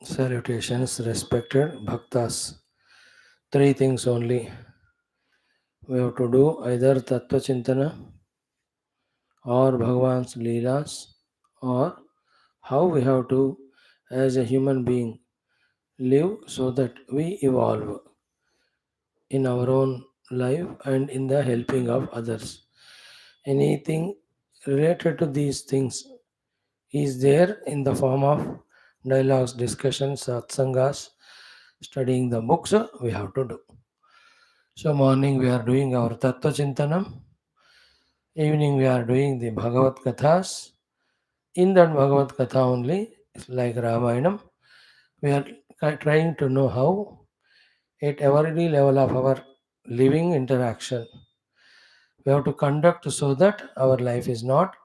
Salutations, respected Bhaktas. Three things only we have to do, either Tattva Chintana or Bhagavan's Leelas, or how we have to, as a human being, live so that we evolve in our own life and in the helping of others. Anything related to these things is there in the form of dialogues, discussions, satsangas, studying the books we have to do. So morning we are doing our Tattva Chintanam, evening we are doing the Bhagavad Kathas. In that Bhagavad Katha only, it's like Ramayanam, we are trying to know how at every level of our living interaction we have to conduct so that our life is not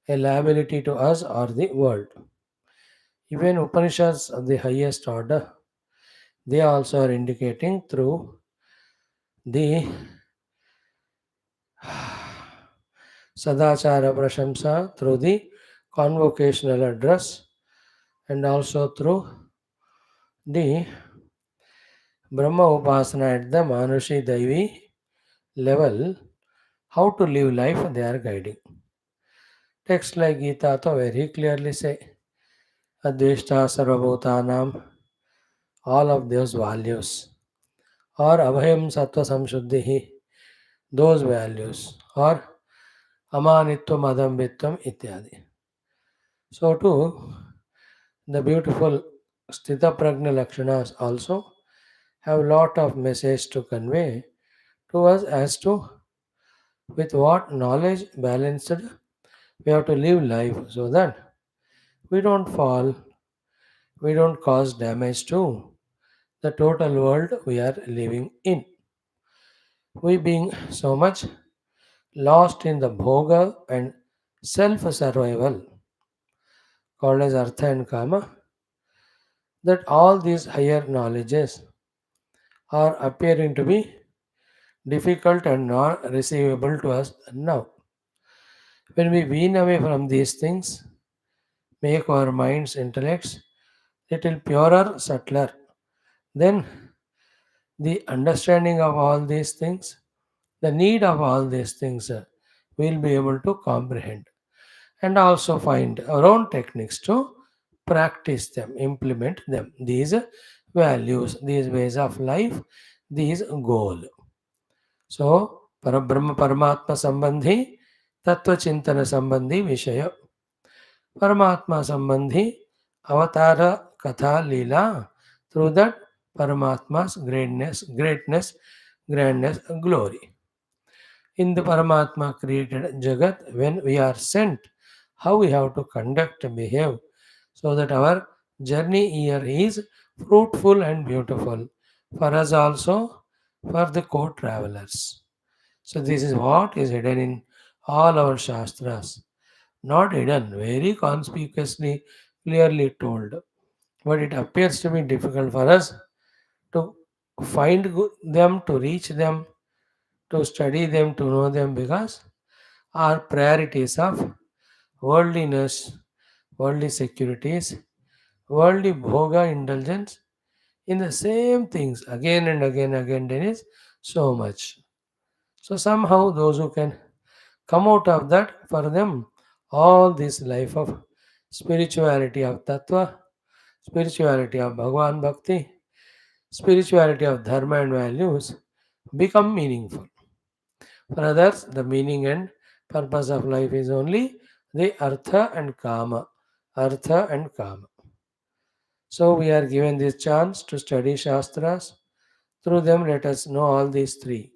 a liability to us or the world. Even Upanishads of the highest order, they also are indicating through the Sadachara Prashamsa, through the convocational address, and also through the Brahma Upasana at the Manushi Daivi level, how to live life they are guiding. Text like Gita to very clearly say, Adveshta Sarvabhutanam, all of those values, or Abhayam Sattva Samshuddhi, those values, or Amanitvam Adambitvam ityadi. So too, the beautiful Sthita Prajna Lakshanas also have lot of message to convey to us as to with what knowledge balanced we have to live life so that we don't fall, we don't cause damage to the total world we are living in. We being so much lost in the bhoga and self survival called as artha and kama, that all these higher knowledges are appearing to be difficult and not receivable to us now. When we wean away from these things, make our minds, intellects little purer, subtler, then the understanding of all these things, the need of all these things, we'll be able to comprehend and also find our own techniques to practice them, implement them, these values, these ways of life, these goal. So, Parabrahma Paramatma Sambandhi, Tattva Chintana Sambandhi Vishaya, Paramatma Sambandhi, Avatara Katha Leela, through that Paramatma's greatness, grandness, glory. In the Paramatma created Jagat, when we are sent, how we have to conduct and behave so that our journey here is fruitful and beautiful for us also, for the co-travelers. So this is what is hidden in all our Shastras. Not hidden, very conspicuously, clearly told. But it appears to be difficult for us to find them, to reach them, to study them, to know them, because our priorities of worldliness, worldly securities, worldly bhoga indulgence in the same things again and again, again, there is so much. So somehow those who can come out of that, for them, all this life of spirituality of tattva, spirituality of Bhagwan Bhakti, spirituality of dharma and values become meaningful. For others, the meaning and purpose of life is only the artha and kama. Artha and kama. So we are given this chance to study Shastras. Through them, let us know all these three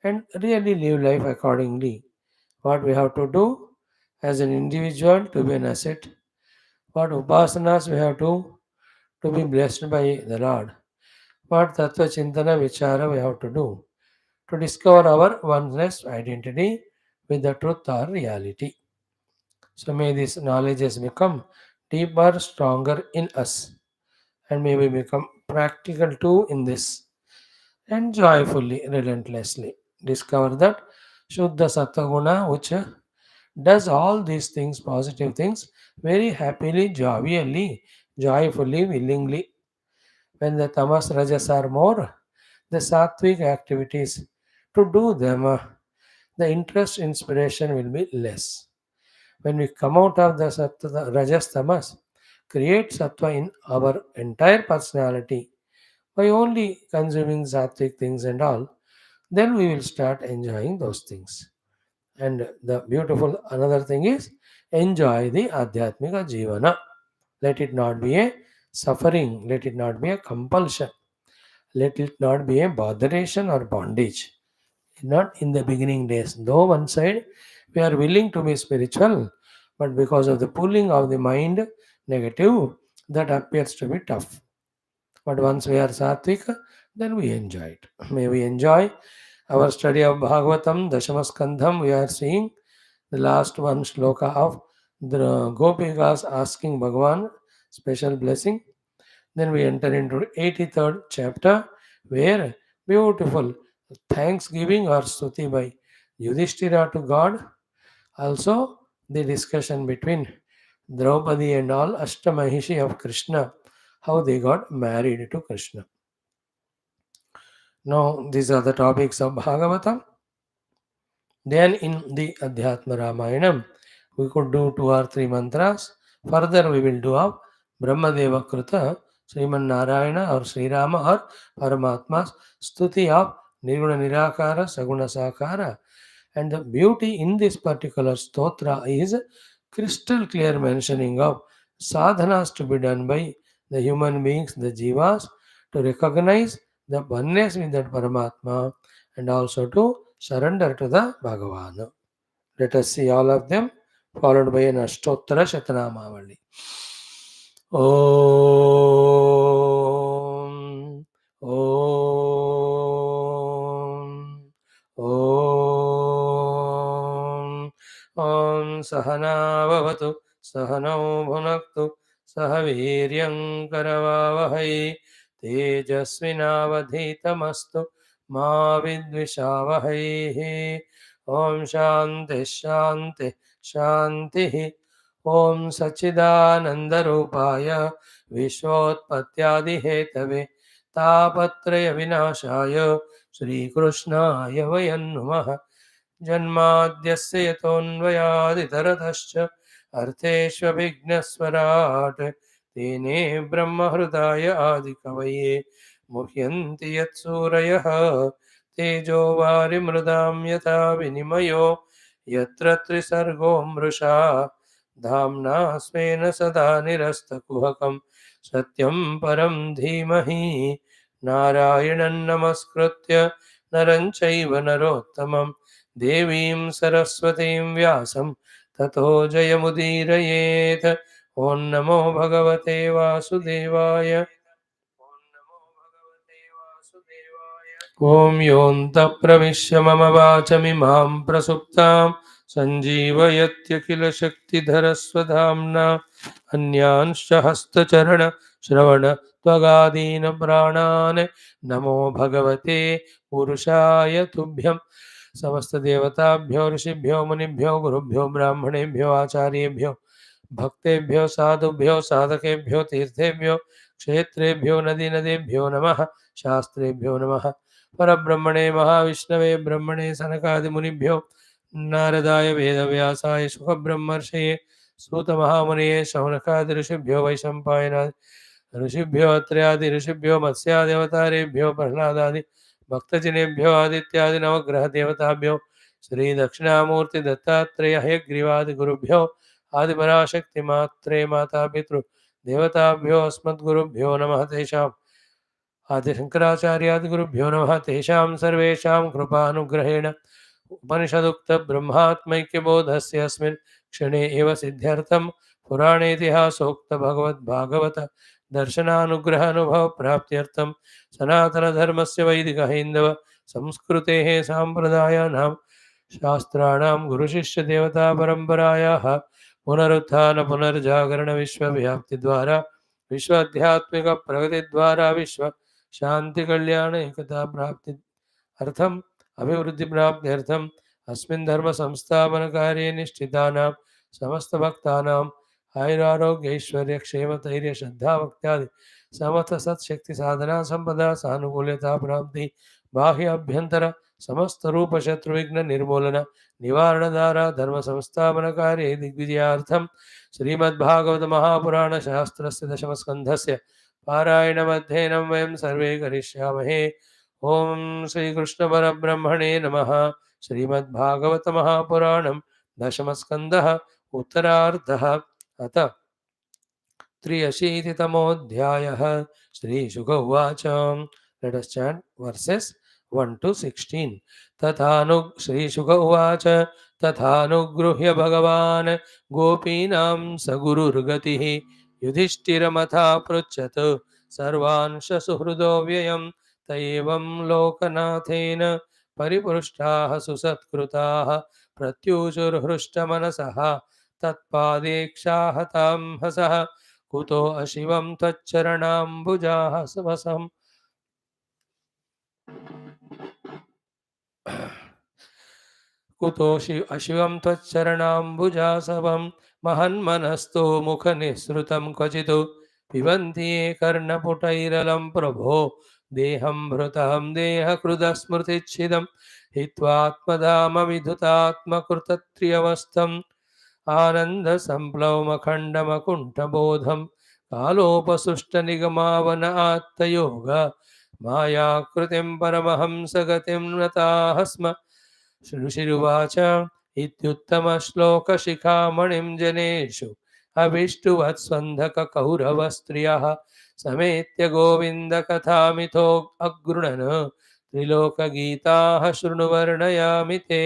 and really live life accordingly. What we have to do as an individual to be an asset, what upasanas we have to be blessed by the Lord, what tattva chintana vichara we have to do to discover our oneness identity with the truth or reality. So may these knowledges become deeper, stronger in us, and may we become practical too in this, and joyfully, relentlessly discover that Shuddha Sattva Guna, which does all these things, positive things, very happily, jovially, joyfully, willingly. When the tamas rajas are more, the sattvic activities to do them, the interest, inspiration will be less. When we come out of the sattva, rajas tamas, create sattva in our entire personality by only consuming sattvic things and all, then we will start enjoying those things. And the beautiful another thing is enjoy the adhyatmika jivana. Let it not be a suffering, let it not be a compulsion, let it not be a botheration or bondage. Not in the beginning days. Though one side we are willing to be spiritual, but because of the pulling of the mind negative, that appears to be tough. But once we are sattvic, then we enjoy it. May we enjoy our study of Bhagavatam, Skandham. We are seeing the last one shloka of the Gopikas asking Bhagavan special blessing. Then we enter into 83rd chapter where beautiful thanksgiving or stuti by Yudhishthira to God. Also the discussion between Draupadi and all Ashtamahishi of Krishna, how they got married to Krishna. Now these are the topics of Bhagavatam. Then in the Adhyatma Ramayanam, we could do 2 or 3 mantras. Further, we will do of Brahmadeva Kruta, Sriman Narayana or Sri Rama or Paramatma's Stuti of Nirguna Nirakara, Saguna Sakara. And the beauty in this particular stotra is crystal clear mentioning of sadhanas to be done by the human beings, the jivas, to recognize the oneness with that Paramatma and also to surrender to the Bhagavan. Let us see all of them, followed by an Ashtottara Shatanamavali. Om, Om, Om, Om Sahana Bhavatu, Sahano Bhunaktu, Sahaviryam Karavavahai, Tejasvinavadhitamastu, Ma Vidvishavahai. Om Shanti Shanti Shanti. Om Sachidanandarupaya Vishwotpatyadihetave Tapatraya Vinashaya Shri Krishnaya Vayan Namaha Janmadhyasya yatonvayaditaratascha Artheshvabhignaswarat Tene Brahmahridaya Adikavaye Muhyanti Yatsurayah Tejo Varimridam Yata Vinimayo Yatra Trisargo Mrusha Dhamna Svena Sada Nirastakuhakam Satyam Param Dhimahi Narayanan Namaskritya Naranchaiva Narottamam Devim Saraswatim Vyasam Tato Jayamudirayeth Om Namo Bhagavate Vasudevaya Om Yonta Pravishya Mama Vachamimam Prasuptam Sanjeevayatya Shakti Dharaswadhamna Anyansha Hastacharana Shravana Tvagadina Pranane Namo Bhagavate Purushaya Tubhyam समस्त देवताभ्यो ऋषिभ्यो मुनिभ्यो गुरुभ्यो ब्राह्मणेभ्यो आचार्येभ्यो भक्तेभ्यो साधुभ्यो साधकेभ्यो तीर्थेभ्यो क्षेत्रेभ्यो नदी नदेभ्यो नमः शास्त्रेभ्यो नमः परब्रह्मणे महाविष्णवे ब्रह्मणे सनकादिमुनिभ्यो नारदाय वेदव्यासाय सुखब्रह्मर्षये सूतमहामुनये शौनकादि ऋषिभ्यो वैशम्पायनादि ऋषिभ्यो अत्र्यादि ऋषिभ्यो मत्स्यादेवतारेभ्यो प्रह्लादादि भक्तजनेभ्यो आदित्यादि नवग्रह देवताभ्यो श्री दक्षिणामूर्ति दत्तात्रेय हयग्रीवादि गुरुभ्यो आदिपराशक्ति मात्रे माता पितृ देवताभ्यो अस्मद्गुरुभ्यो नमः तेषाम् आदिशंकराचार्यादि गुरुभ्यो नमः तेषां सर्वेषां कृपानुग्रहेण उपनिषदुक्त ब्रह्मात्मैक्यबोधस्य अस्मिन् क्षणे एव सिद्ध्यर्थं पुराणेतिहासोक्त भगवद्भागवत दर्शनानुग्रहानुभव प्राप्त्यर्थं सनातनधर्मस्य वैदिक हैन्दव संस्कृतेः साम्प्रदायानां शास्त्राणां गुरुशिष्यदेवतापरम्परायाः पुनरुत्थान पुनर्जागरण विश्वव्याप्तिद्वारा विश्व आध्यात्मिक प्रगतिद्वारा विश्व शांति कल्याण एकता प्राप्ति अर्थम अभिवृद्धि प्राप्त्यर्थम अस्मिन् धर्म संस्थापन कार्ये निष्ठितानां समस्त भक्तानां आयुरारोग्यैश्वर्य क्षेम धैर्य श्रद्धा भक्त्यादि समस्त सत्शक्ति साधना संपदा सानुकूल्यता प्राप्ति बाह्य अभ्यंतर समस्त रूप शत्रु विघ्न निर्मूलन निवारण द्वारा धर्म संस्थापन कार्य दिग्विजयार्थम श्रीमद्भागवत महापुराण शास्त्रस्य दशम स्कंधस्य पारायण अध्ययनं वयं सर्वे करिष्यामहे। ओम श्री कृष्ण परब्रह्मणे नमः। श्रीमद्भागवत महापुराणं दशम स्कंधः उत्तरार्धः अथ 83तमोऽध्यायः। श्रीशुक उवाच। Let us chant verses 1 to 16. श्रीशुक उवाच तथानुगृह्य भगवान् गोपीनां स गुरुर्गतिः युधिष्ठिरमथा पृच्छत् सर्वांश सुहृदो व्ययम् त एवं लोकनाथेन परिपृष्टाः सुसत्कृताः प्रत्युचुर्हृष्टमनसः तत्पादेक्षाहतां हसः कुतो अशिवं त्वच्चरणाम्बुजाः समसम् कुतोषि अशिवं त्वच्चरणाम्बुजासवं महन्मनस्तो मुखनिःसृतं क्वचित् पिबन्ति ये कर्णपुटैरलं प्रभो देहं भृतं देहकृदस्मृतिच्छिदं हित्वात्मधाम विधुतात्मकृतत्र्यवस्थम् आनन्दसम्प्लवमखण्डमकुण्ठबोधं कालोपसृष्टनिगमावन आत्तयोग मायाकृतिं परमहंसगतिं नताः स्म। ऋषिरुवाच इत्युत्तमश्लोकशिखामणिं जनेषु अभिष्टुवत्स्वन्धककौरवस्त्रियः समेत्य गोविन्दकथामिथो अगृणन् त्रिलोकगीताः शृणुवर्णयामि ते।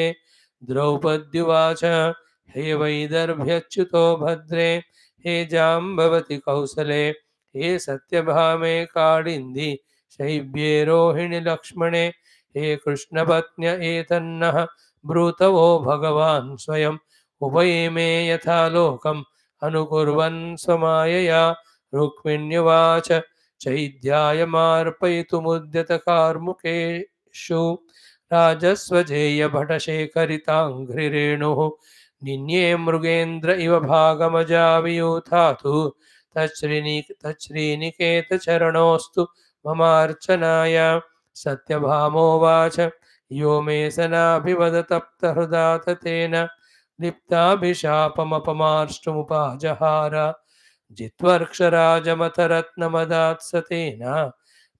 द्रौपद्युवाच हे वैदर्भ्यच्युतो भद्रे हे जाम्बवति कौसले हे सत्यभामे काळिन्दी शैब्ये रोहिणि लक्ष्मणे हे कृष्णपत्न्य एतन्नः ब्रूतवो भगवान् स्वयं उभये यथा लोकम् अनुकुर्वन् स्वमायया। रुक्मिण्युवाच चैद्यायमार्पयितुमुद्यतकार्मुकेषु राजस्वजेयभटशेखरिताङ्घ्रिरेणुः निन्ये मृगेन्द्र इव भागमजावियूथातु तच्छ्रीनिकेतचरणोऽस्तु ममार्चनाय। सत्यभामोवाच यो मे सनाभिवदतप्तहृदा तेन लिप्ताभिशापमपमार्ष्टुमुपाजहार जित्वर्क्षराजमथरत्नमदात्स तेन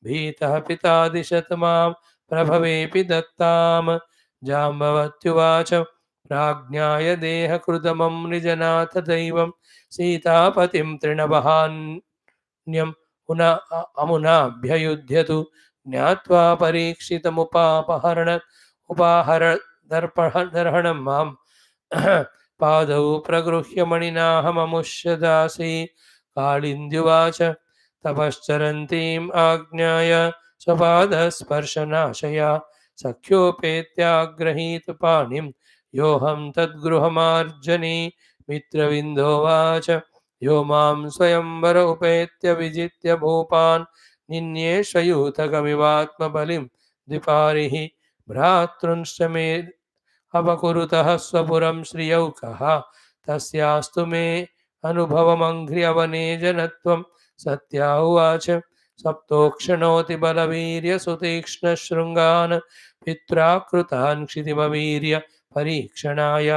भीतः पिता दिशत मां प्रभवेऽपि दत्ताम्। जाम्बवत्युवाच प्राज्ञाय देहकृतमं निजनाथ दैवं सीतापतिं तृणवहान्यं अमुनाभ्ययुध्यतु ज्ञात्वा उपाहरदर्पणं मां पादौ प्रगृह्य मणिनाहममुष्य दासी। काळिन्द्युवाच तपश्चरन्तीम् आज्ञाय स्वपादस्पर्शनाशया सख्योपेत्याग्रहीत पाणिं योऽहं तद्गृहमार्जनी। मित्रविन्दोवाच यो मां स्वयंवर उपेत्य विजित्य भूपान् निन्येष्वयूथकमिवात्मबलिं द्विपारिः भ्रातॄंश्च मे अपकुरुतः स्वपुरं श्रियौकः तस्यास्तु मे अनुभवमङ्घ्र्यवने जनत्वं। सत्या उवाच सप्तोक्षणोति बलवीर्यसुतीक्ष्णशृङ्गान् पित्रा कृतान् क्षितिमवीर्य परीक्षणाय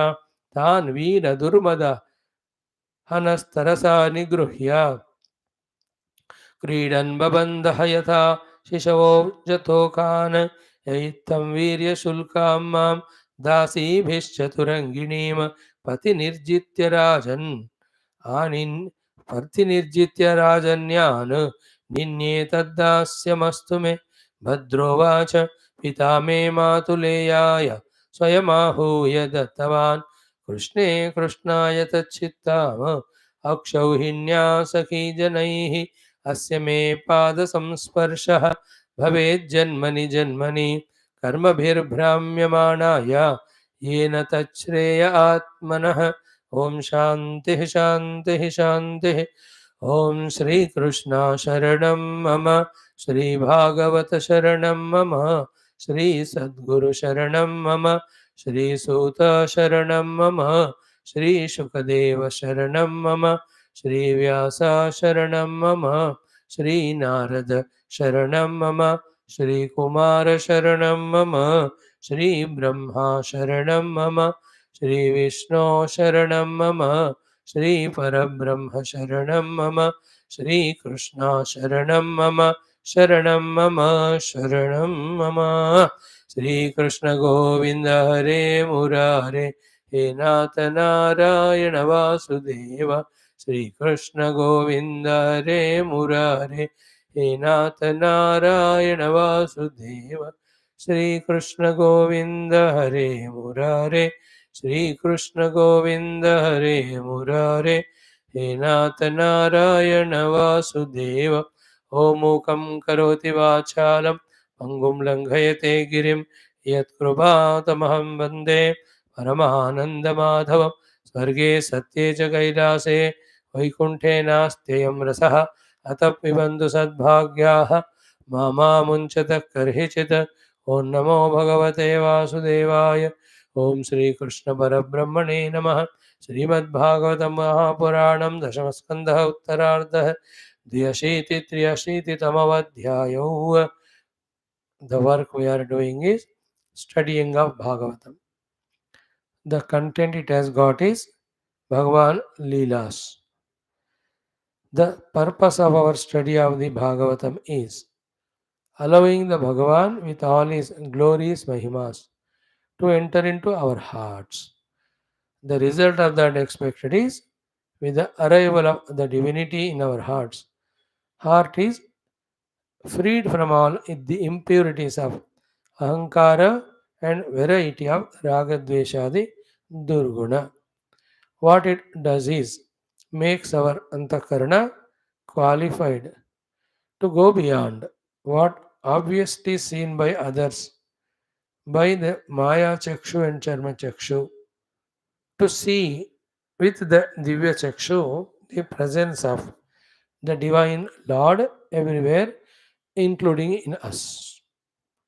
तान् वीरदुर्मदहनस्तरसा निगृह्य क्रीडन् बबन्धः यथा शिशवो जतोकान् यैत्थं वीर्यशुल्कां मां दासीभिश्चतुरङ्गिणीं पतिनिर्जित्य राजन्यान् निन्ये तद्दास्यमस्तु मे। भद्रोवाच पिता मे मातुलेयाय स्वयमाहूय दत्तवान् कृष्णे कृष्णाय तच्छित्ताम् अक्षौहिण्या सखी जनैः अस्य मे पादसंस्पर्शः भवेज्जन्मनि जन्मनि कर्मभिर्भ्राम्यमाणाय येन तच्छ्रेय आत्मनः। ओम शान्तिः शान्तिः शान्तिः। ओम श्रीकृष्ण शरणं मम श्रीभागवत शरणं मम श्रीसद्गुरु शरणं मम श्रीसूत शरणं मम श्रीशुकदेव शरणं मम Shri Vyasa Sharanam Mama, Shri Narada Sharanam Mama, Shri Kumara Sharanam Mama, Shri Brahma Sharanam Mama, Shri Vishnu Sharanam Mama, Shri Parabrahma Sharanam Mama, Shri Krishna Sharanam Mama, Sharanam Mama, Sharanam Mama. Shri Krishna Govinda Hare Murare, He Nata Narayana Vasudeva. Shri Krishna Govinda Hare Murare, He Nata Narayana Vasudeva. Shri Krishna Govinda Hare Murare, Shri Krishna Govinda Hare Murare, He Nata Narayana Vasudeva. Om Mukam Karoti Vachalam Pangum Langhayate Girim Yatkrupātamaham Vande Paramahanandamadhavam Swarge Satye Cha Kailase Vaikunthe Nasteyam Rasaha Atapibandu Sadbhagyaha Mama Munchata Karhichita Om Namo Bhagavate Vasudevaya Om Shri Krishna Parabrahmane Namaha Srimad Bhagavatam Mahapuranam Dashamaskandha Uttarardha Dhyashiti the work we are doing is studying of Bhagavatam. The content it has got is Bhagavan Leelas. The purpose of our study of the Bhagavatam is allowing the Bhagavan with all his glories, Mahimas to enter into our hearts. The result of that expected is with the arrival of the divinity in our hearts. Heart is freed from all the impurities of ahankara and variety of ragadveshadi durguna. What it does is makes our antakarana qualified to go beyond what obviously seen by others by the maya chakshu and charma chakshu to see with the divya chakshu the presence of the divine Lord everywhere, including in us.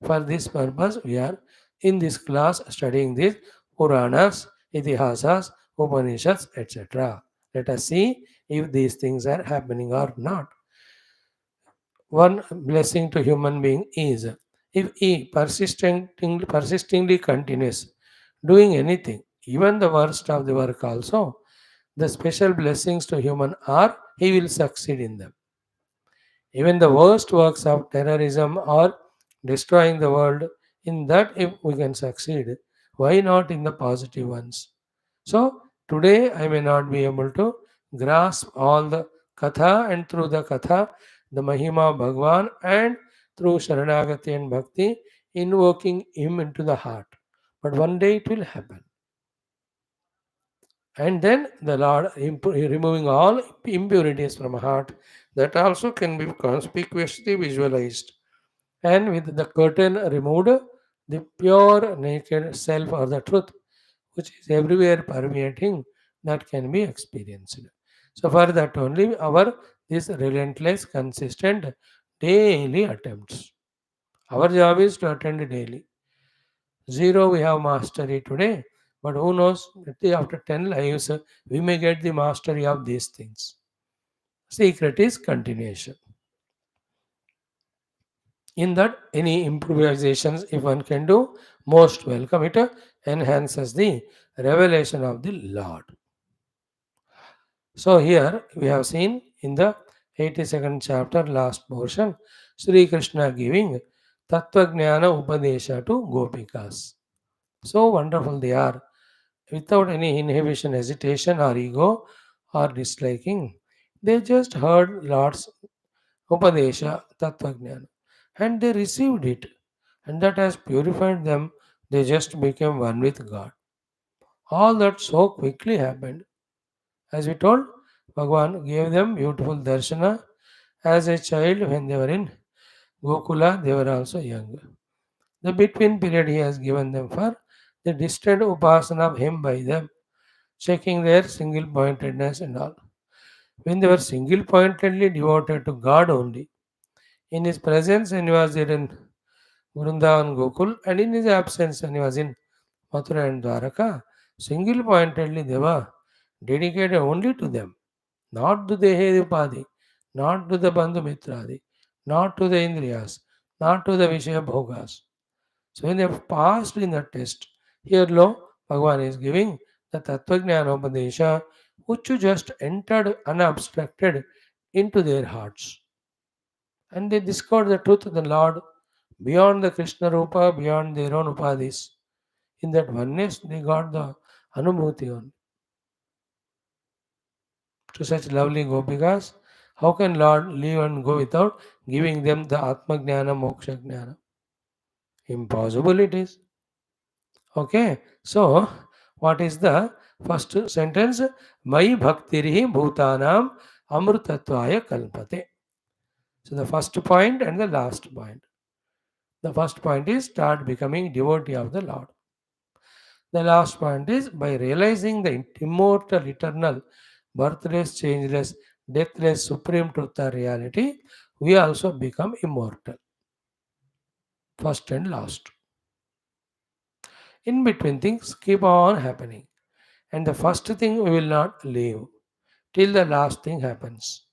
For this purpose, we are in this class studying these Puranas, Itihasas, Upanishads, etc. Let us see if these things are happening or not. One blessing to human being is if he persistingly continues doing anything, even the worst of the work also, the special blessings to human are he will succeed in them. Even the worst works of terrorism or destroying the world, in that if we can succeed, why not in the positive ones? So today I may not be able to grasp all the katha, and through the katha, the Mahima of Bhagwan, and through Sharanagati and Bhakti, invoking him into the heart. But one day it will happen. And then the Lord removing all impurities from heart, that also can be conspicuously visualized. And with the curtain removed, the pure naked self or the truth, which is everywhere permeating, that can be experienced. So for that only our this relentless, consistent, daily attempts. Our job is to attend daily. Zero we have mastery today, but who knows, after 10 lives we may get the mastery of these things. Secret is continuation. In that, any improvisations if one can do, most welcome. It enhances the revelation of the Lord. So here we have seen in the 82nd chapter, last portion, Sri Krishna giving Tattva Jnana Upadesha to Gopikas. So wonderful they are, without any inhibition, hesitation, or ego, or disliking. They just heard Lord's Upadesha, Tattva Jnana, and they received it, and that has purified them. They just became one with God. All that so quickly happened. As we told, Bhagwan gave them beautiful darshana as a child when they were in Gokula, they were also young. The between period he has given them for the distant upasana of him by them, checking their single pointedness and all. When they were single pointedly devoted to God only, in his presence when he was there in Vrindavan Gokul, and in his absence when he was in Mathura and Dwaraka, single pointedly they were dedicated only to them. not to the Hedupadi, not to the Bandhu Mitradi, not to the Indriyas, not to the Vishaya Bhogas. So when they have passed in the test, here lo, Bhagavan is giving the Tattva-jnana-upadesha, which just entered unobstructed into their hearts. And they discovered the truth of the Lord beyond the Krishna Rupa, beyond their own upadis. In that oneness, they got the anubhuti on. To such lovely gopikas, how can Lord leave and go without giving them the Atma Jnana, Moksha Jnana? Impossible it is. Okay, so what is the first sentence? Mai bhaktirihi bhutanam amrutatvaya kalpate. So the first point and the last point. The first point is start becoming devotee of the Lord. The last point is by realizing the immortal, eternal, birthless, changeless, deathless, supreme truth or reality, we also become immortal. First and last. In between things keep on happening. And the first thing we will not leave till the last thing happens.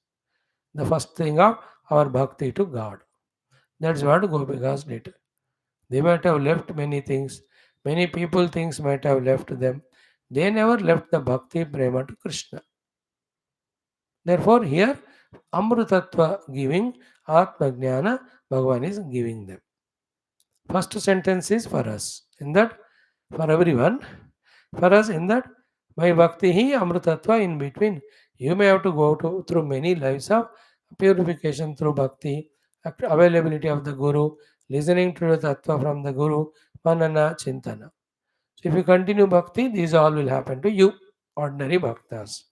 The first thing of our bhakti to God. That's what Gopikas did. They might have left many things. Many people things might have left them. They never left the bhakti prema to Krishna. Therefore, here Amrutattva giving, Atma Jnana, Bhagavan is giving them. First sentence is for us. In that, for everyone, for us, in that, by bhakti hi Amrutattva in between. You may have to go through many lives of purification through bhakti, availability of the Guru, listening to the Tattva from the Guru, Manana, Chintana. So if you continue bhakti, these all will happen to you, ordinary bhaktas.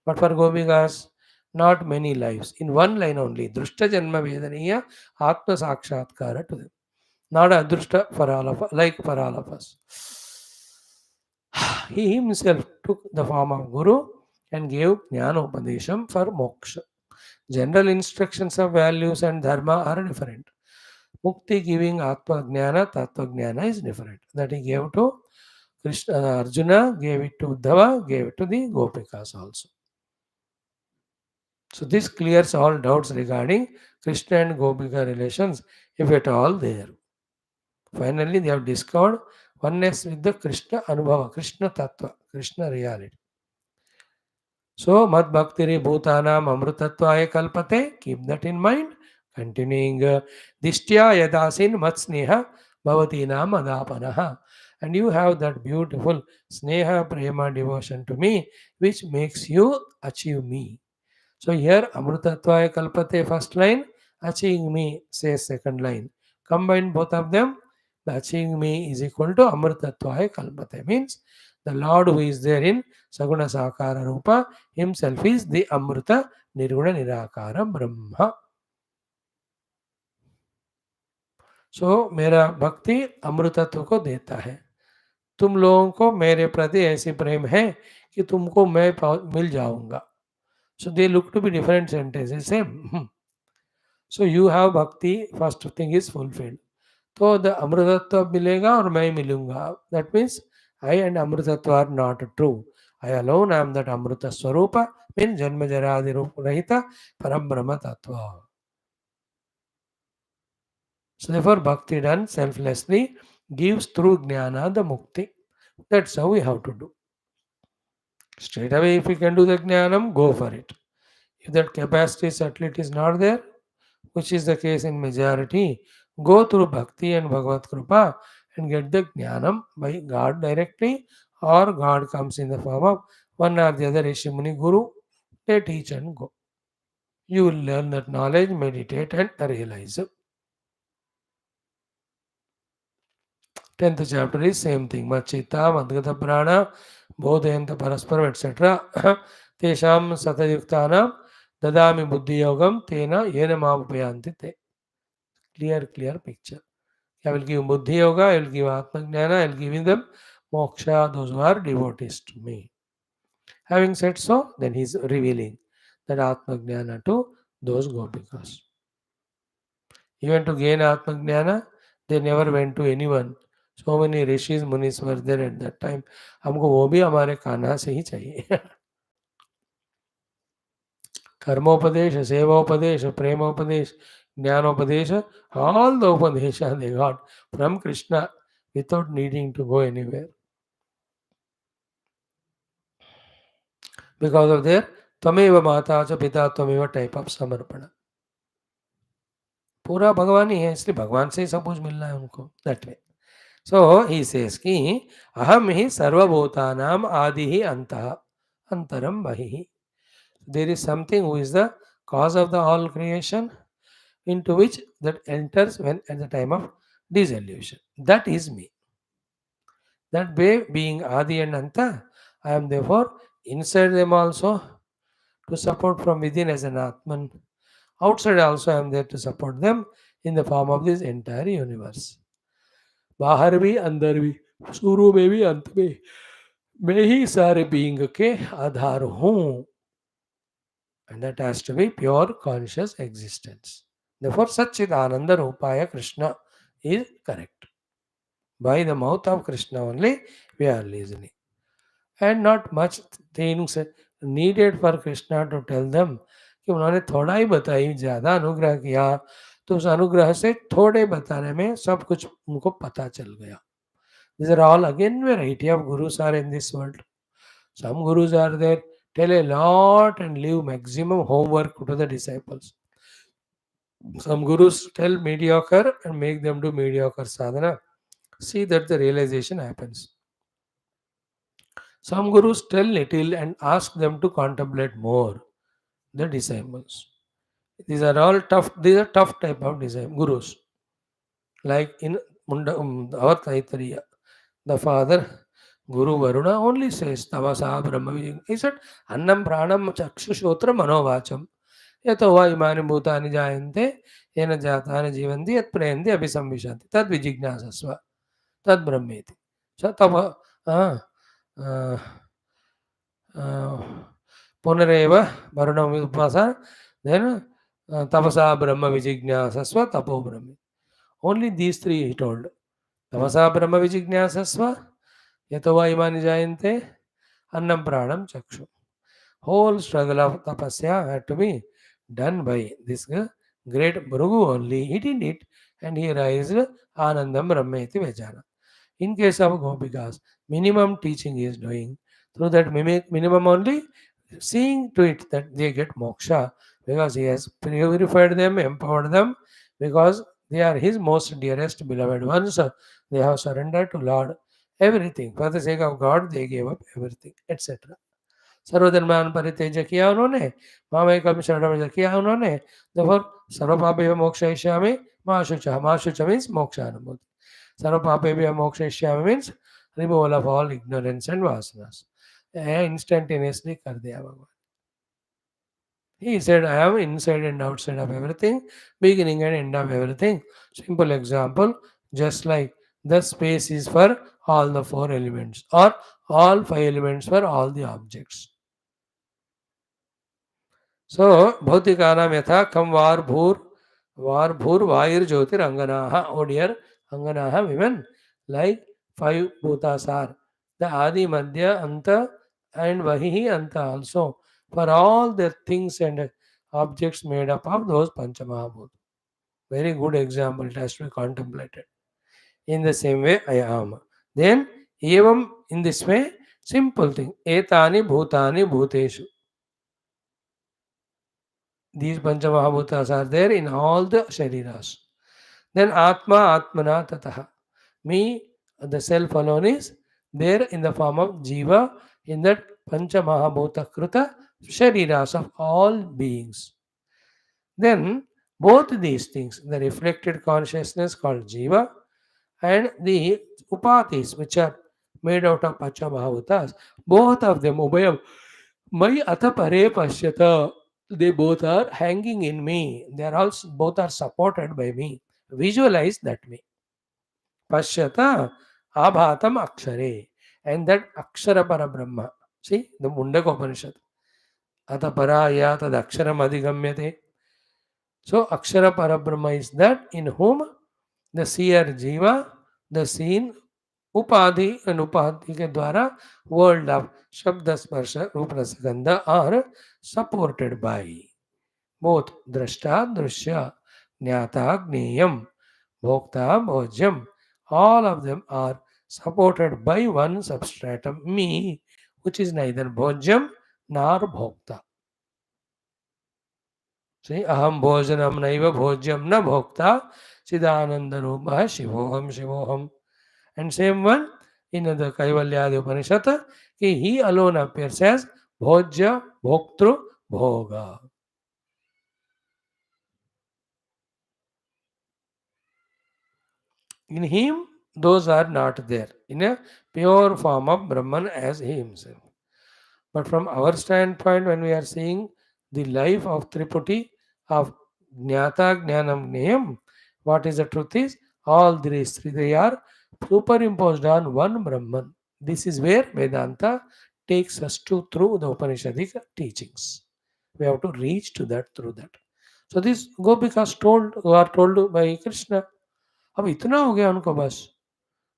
But for Gopikas, not many lives. In one line only, Drushta Janma Vedaniya Atma Sakshatkara to them. Not Adrushta for all of us, like for all of us. He himself took the form of Guru and gave Jnana Upadesham for moksha. General instructions of values and dharma are different. Mukti giving Atma Jnana, Tattva Jnana is different. That he gave to Krishna, Arjuna, gave it to Uddhava, gave it to the Gopikas also. So this clears all doubts regarding Krishna and Gopika relations, if at all there. Finally, they have discovered oneness with the Krishna Anubhava, Krishna Tattva, Krishna reality. So, Mad Bhaktiri Bhutanam Amrutatvaya Kalpate, keep that in mind. Continuing, Dishtya Yadasin Mat Sneha Bhavatinam Adapanaha. And you have that beautiful Sneha Prema devotion to me, which makes you achieve me. So here Amrutatvaya Kalpate first line, achieving me says second line. Combine both of them, the achieving me is equal to Amrutatvaya Kalpate. Means the Lord who is there in Saguna Sakara Rupa himself is the Amrita Nirguna Nirakara Brahma. So मेरा भक्ति अमृतत्व को देता है. तुम लोगों को मेरे प्रति ऐसी प्रेम है कि तुमको मैं मिल जाऊंगा. So they look to be different sentences, same. So you have bhakti, first thing is fulfilled. तो द अमृतत्व मिलेगा और मैं मिलूंगा. That means I and अमृतत्व are not true. I alone am that अमृत स्वरूप, means जन्म जरादि रूप रहित परम ब्रह्म तत्व. So therefore bhakti done selflessly gives through jnana the mukti. That's how we have to do. Straight away if we can do the jnanam, go for it. If that capacity certainly it is not there, which is the case in majority, go through bhakti and Bhagavad Kripa and get the jnanam by God directly, or God comes in the form of one or the other Rishi Muni Guru. They teach and go. You will learn that knowledge, meditate and realize. 10th chapter is same thing. Machita, Madgata Prana, Bodhayanta Parasparam, etc. Tesham Satayuktana, Dadami Buddhi Yogam, Tena, Yena Mamupayanti Te. Clear picture. I will give Buddhi Yoga, I will give Atma Jnana, I will give them Moksha, those who are devotees to me. Having said so, then he is revealing that Atma Jnana to those Gopikas. Even to gain Atma Jnana, they never went to anyone. So many rishis, munis were there at that time. हमको वो भी हमारे कान्हा से ही चाहिए. Karmopadesha, Sevopadesha, Premopadesha, Jnanopadesha, all the Upadesha they got from Krishna without needing to go anywhere. Because of their Tameva Mata cha Pita Tameva type of Samarpana. पूरा भगवान ही है, इसलिए भगवान से ही सब कुछ मिल रहा है उनको, that way. So he says कि अहम ही सर्वभूतानाम आदि ही अंतः अंतरम बहिः. There is something who is the cause of the all creation into which that enters when at the time of dissolution. That is me. That way being Adi and Anta, I am therefore inside them also to support from within as an Atman. Outside also I am there to support them in the form of this entire universe. बाहर भी अंदर भी, शुरू में भी अंत में, मैं ही सारे बीइंग के आधार हूँ. And that has to be pure conscious existence. Therefore, Satchidananda Rupaya Krishna is correct. By the mouth of Krishna only we are listening. And not much things needed for Krishna to tell them कि उन्होंने थोड़ा ही बताई, ज़्यादा अनुग्रह किया तो उस अनुग्रह से थोड़े बताने में सब कुछ उनको पता चल गया. These are all again variety of gurus are in this world. Some gurus are there, tell a lot and leave maximum homework to the disciples. Some gurus tell mediocre and make them do mediocre sadhana. See that the realization happens. Some gurus tell little and ask them to contemplate more. The disciples. These are all tough. These are tough type of gurus. Like in our Taittiriya, the father Guru Varuna only says Tavasa Brahma Vijay. He said Annam Pranam Chakshushotra Manovacham. Yato va imani bhutani jayante yena jatani jivanti yat prayante abhisamvishanti tad vijignasasva tad brahmeti. So tava पुनरेव वरुणम उपवासा then tapasa brahma vijignasasva tapo brahmi. Only these three he told. Tapasa brahma vijignasasva yato va imani jayante annam pranam chakshu. Whole struggle of tapasya had to be done by this great Bhrugu only. He did it and he raised Anandam Brahmeti Vajana. In case of Gopikas, minimum teaching he is doing. Through that minimum only, seeing to it that they get moksha because he has purified them, empowered them, because they are his most dearest beloved ones. They have surrendered to Lord everything. For the sake of God, they gave up everything, etc. सर्वधर्मान परित्यज्य किया उन्होंने, मामेकं शरणं किया उन्होंने. Therefore, सर्वपापेभ्यो मोक्षयिष्यामि मा शुचः. मा शुचः means mokshanubhuti. सर्वपापेभ्यो मोक्षयिष्यामि means removal of all ignorance and vasanas. Instantaneously कर दिया भगवान. He said, I am inside and outside of everything, beginning and end of everything. Simple example, just like the space is for all the four elements or all five elements for all the objects. So, Bhautikana Yatha Kam Var Bhur Vair Jyotir Anganaha. Oh dear, Anganaha women, like five bhutas are. The Adi Madhya Anta and Vahihi Anta also. For all the things and objects made up of those Panchamahabhuta. Very good example, it has to be contemplated. In the same way, I am. Then, evam in this way, simple thing. Etani Bhutani Bhuteshu. These Panchamahabhutas are there in all the Shariras. Then Atma Atmana Tataha. Me, the self alone is there in the form of Jiva in that Panchamahabhuta Kruta Shariras of all beings. Then both these things, the reflected consciousness called Jiva and the Upatis which are made out of Panchamahabhutas, both of them Ubhayam Mai Atha Pare Pashyata. They both are hanging in me. They are also both are supported by me. Visualize that me. Pashyata abhatam akshare. And that akshara para brahma. See the Mundaka Upanishad. Atha paraya tad aksharam adhigamyate. So akshara para brahma is that in whom the seer jiva, the seen उपाधि अनुपाधि के द्वारा world of शब्द स्पर्श रूप रसगंध are supported by. both drashta, drushya, jnata, gneyam, bhokta, bhojyam, all of them are supported by one substratum, me, which is neither bhojyam nor bhokta. See, aham bhojanam naiva bhojyam na bhokta, chidananda rupa shivoham shivoham. And same one in the Kaivalyadi Upanishad, he alone appears as bhojya, bhoktru, bhoga. In him, those are not there in a pure form of Brahman as he himself. But from our standpoint, when we are seeing the life of Triputi, of Jnata, Jnanam, Gnayam, what is the truth is, all these three, they are superimposed on one Brahman. This is where Vedanta takes us to through the Upanishadic teachings. We have to reach to that through that. So these Gopikas told, who are told by Krishna, अब इतना हो गया उनको बस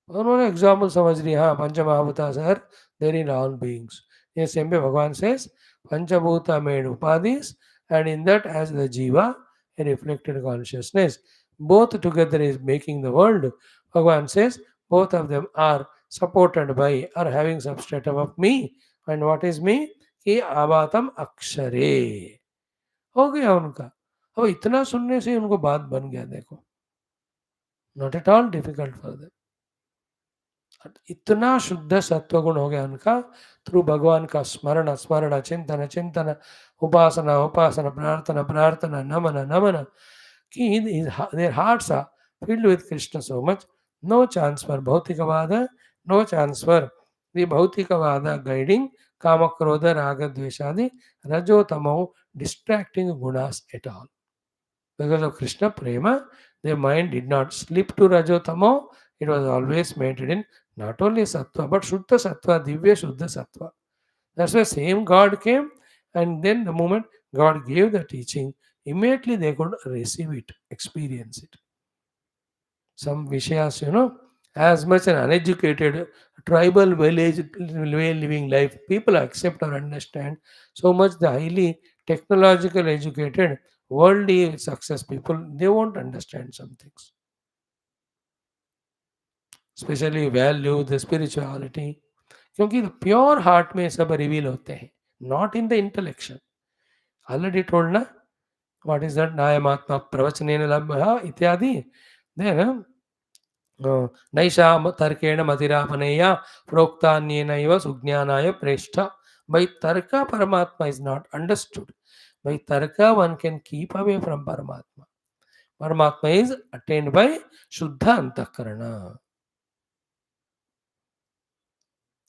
उन्होंने example समझ लिया हाँ पंचमहाभूता sir there in all beings ये सेम पे भगवान सेज पंचभूता मेड उपाधिस and in that as the jiva a reflected consciousness both together is making the world. Bhagavan says both of them are supported by or having substratum of me. And what is me? कि आवातम अक्षरे हो गया उनका. अब इतना सुनने से उनको बात बन गया देखो. Not at all difficult for them. इतना शुद्ध सत्व गुण हो गया उनका थ्रू भगवान का स्मरण स्मरण चिंतन चिंतन उपासना उपासना प्रार्थना प्रार्थना नमन नमन कि their hearts are filled with Krishna so much. No chance for Bhautikavada, no chance for the Bhautikavada guiding Kama Krodha Raga Dveshadi Rajotamo distracting gunas at all. Because of Krishna Prema, their mind did not slip to Rajotamo. It was always maintained in not only Sattva, but Shuddha Sattva, Divya Shuddha Sattva. That's why same God came, and then the moment God gave the teaching, immediately they could receive it, experience it. Some Vishayas, as much an uneducated, tribal village way living life, people accept or understand. So much the highly technological educated, worldly success people, they won't understand some things. Especially value, the spirituality. क्योंकि pure heart में सब reveal होते हैं not in the intellection already told ना what is that नायमात्मा प्रवचनेन लभ्यः इत्यादि देन नैषा तर्केण मतिरापनेय प्रोक्तान्येनैव सुज्ञानाय प्रेष्ठ by tarka paramatma is not understood by tarka one can keep away from paramatma is attained by shuddha antakarana.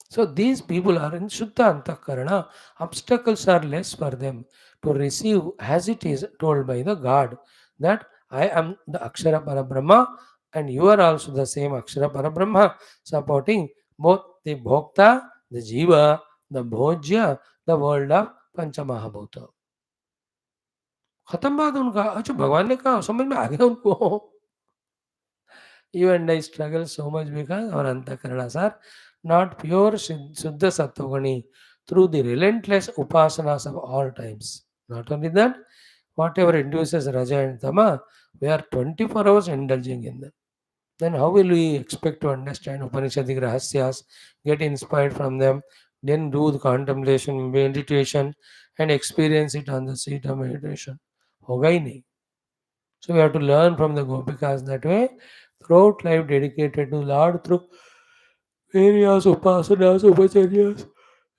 So these people are in Shuddha Antakarana. Obstacles are less for them to receive as it is told by the God that I am the Akshara Parabrahma and you are also the same Akshara Parabrahma, supporting both the Bhokta, the Jiva, the Bhojya, the world of Panchamahabhuta. खत्म बात उनका. अच्छा भगवान ने कहा समझ में आ गया उनको. You and I struggle so much because our antakaranas are not pure Shuddha Sattvagani through the relentless upasanas of all times. Not only that, whatever induces Raja and Tama, we are 24 hours indulging in them. Then how will we expect to understand Upanishadic Rahasyas, get inspired from them, then do the contemplation, meditation, and experience it on the seat of meditation? होगा ही नहीं. So we have to learn from the Gopikas that way, throughout life dedicated to Lord through various upasanas, upacharyas,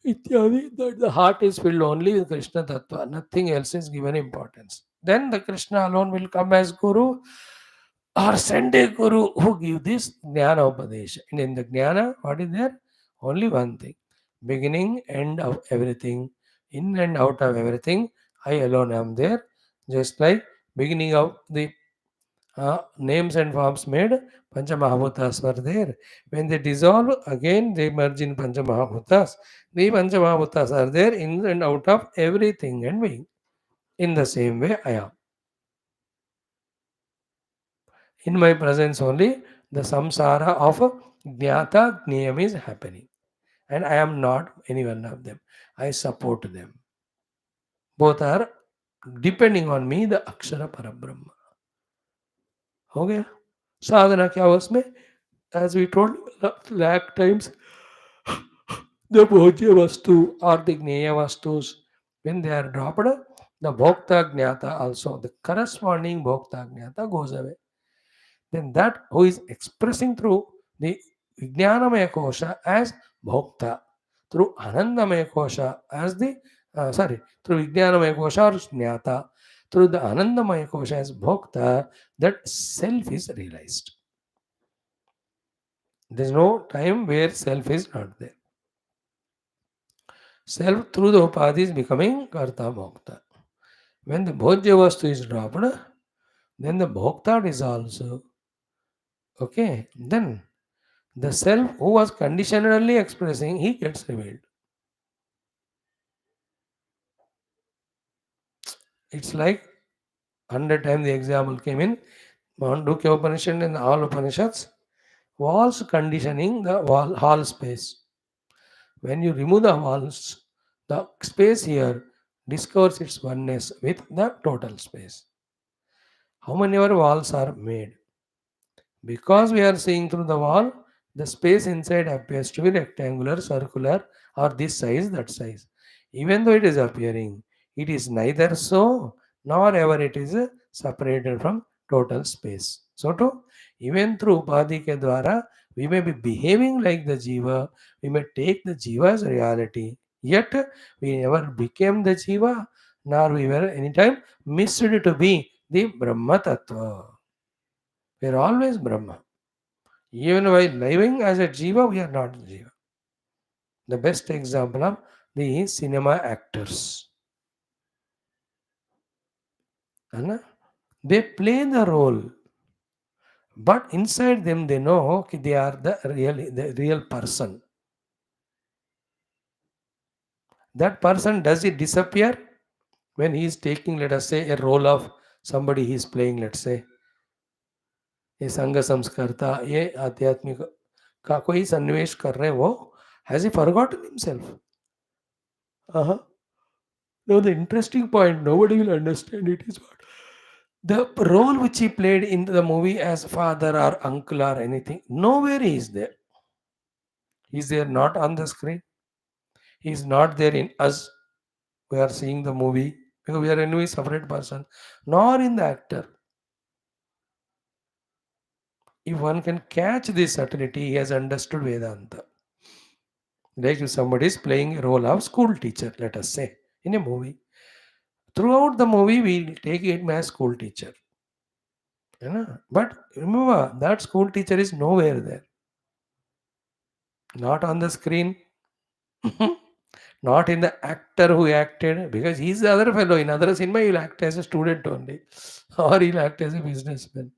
ityadi, that the heart is filled only with Krishna Tattva, nothing else is given importance. Then the Krishna alone will come as Guru or send a Guru who give this Jnana Upadesha. And in the Jnana, what is there? Only one thing. Beginning, end of everything, in and out of everything, I alone am there. Just like beginning of the names and forms made, Panchamahabhutas were there. When they dissolve, again they merge in Panchamahabhutas. The Panchamahabhutas are there in and out of everything and being. In the same way, I am. In my presence only, the samsara of Jnata Gnayam is happening. And I am not any one of them. I support them. Both are depending on me, the Akshara Parabrahma. हो गया? साधना क्या हुआ उसमें? As we told lakh times, the bhojya vastu or the gneya vastus, when they are dropped, the bhokta jnata also, the corresponding bhokta jnata goes away. Then that who is expressing through the Vijnanamaya Kosha as bhokta, through Anandamaya Kosha as the, through Vijnanamaya Kosha or jnata, through the Anandamaya Kosha as bhokta, that self is realized. There is no time where self is not there. Self through the upadhi is becoming karta bhokta. When the bhojya vastu is dropped, then the bhokta dissolves. Okay, then the self who was conditionally expressing, he gets revealed. It's like 100 times the example came in Mandukya Upanishad and all Upanishads. Walls conditioning the wall hall space. When you remove the walls, the space here discovers its oneness with the total space. How many ever walls are made? Because we are seeing through the wall, the space inside appears to be rectangular, circular, or this size, that size. Even though it is appearing, it is neither so nor ever it is separated from total space. So too, even through Upadhi ke dwara, we may be behaving like the Jiva, we may take the Jiva as reality, yet we never became the Jiva, nor we were anytime missed to be the Brahma Tattva. We are always Brahma. Even while living as a Jiva, we are not Jiva. The best example of the cinema actors. Anna? They play the role, but inside them they know that they are the real person. That person, does it disappear when he is taking, let us say, a role of somebody he is playing, let's say, ये संघ संस्कर्ता, ये आध्यात्मिक का कोई सन्निवेश कर रहे वो, has he forgotten himself? Now the interesting point, nobody will understand it, is what the role which he played in the movie as father or uncle or anything, nowhere he is there. He is there not on the screen. He is not there in us. We are seeing the movie because we are anyway separate person, nor in the actor. If one can catch this subtlety, he has understood Vedanta. Like if somebody is playing a role of school teacher, let us say, in a movie. Throughout the movie, we take it as school teacher. You know? But remember, that school teacher is nowhere there. Not on the screen, not in the actor who acted, because he's the other fellow. In other cinema, he'll act as a student only, or he'll act as a businessman.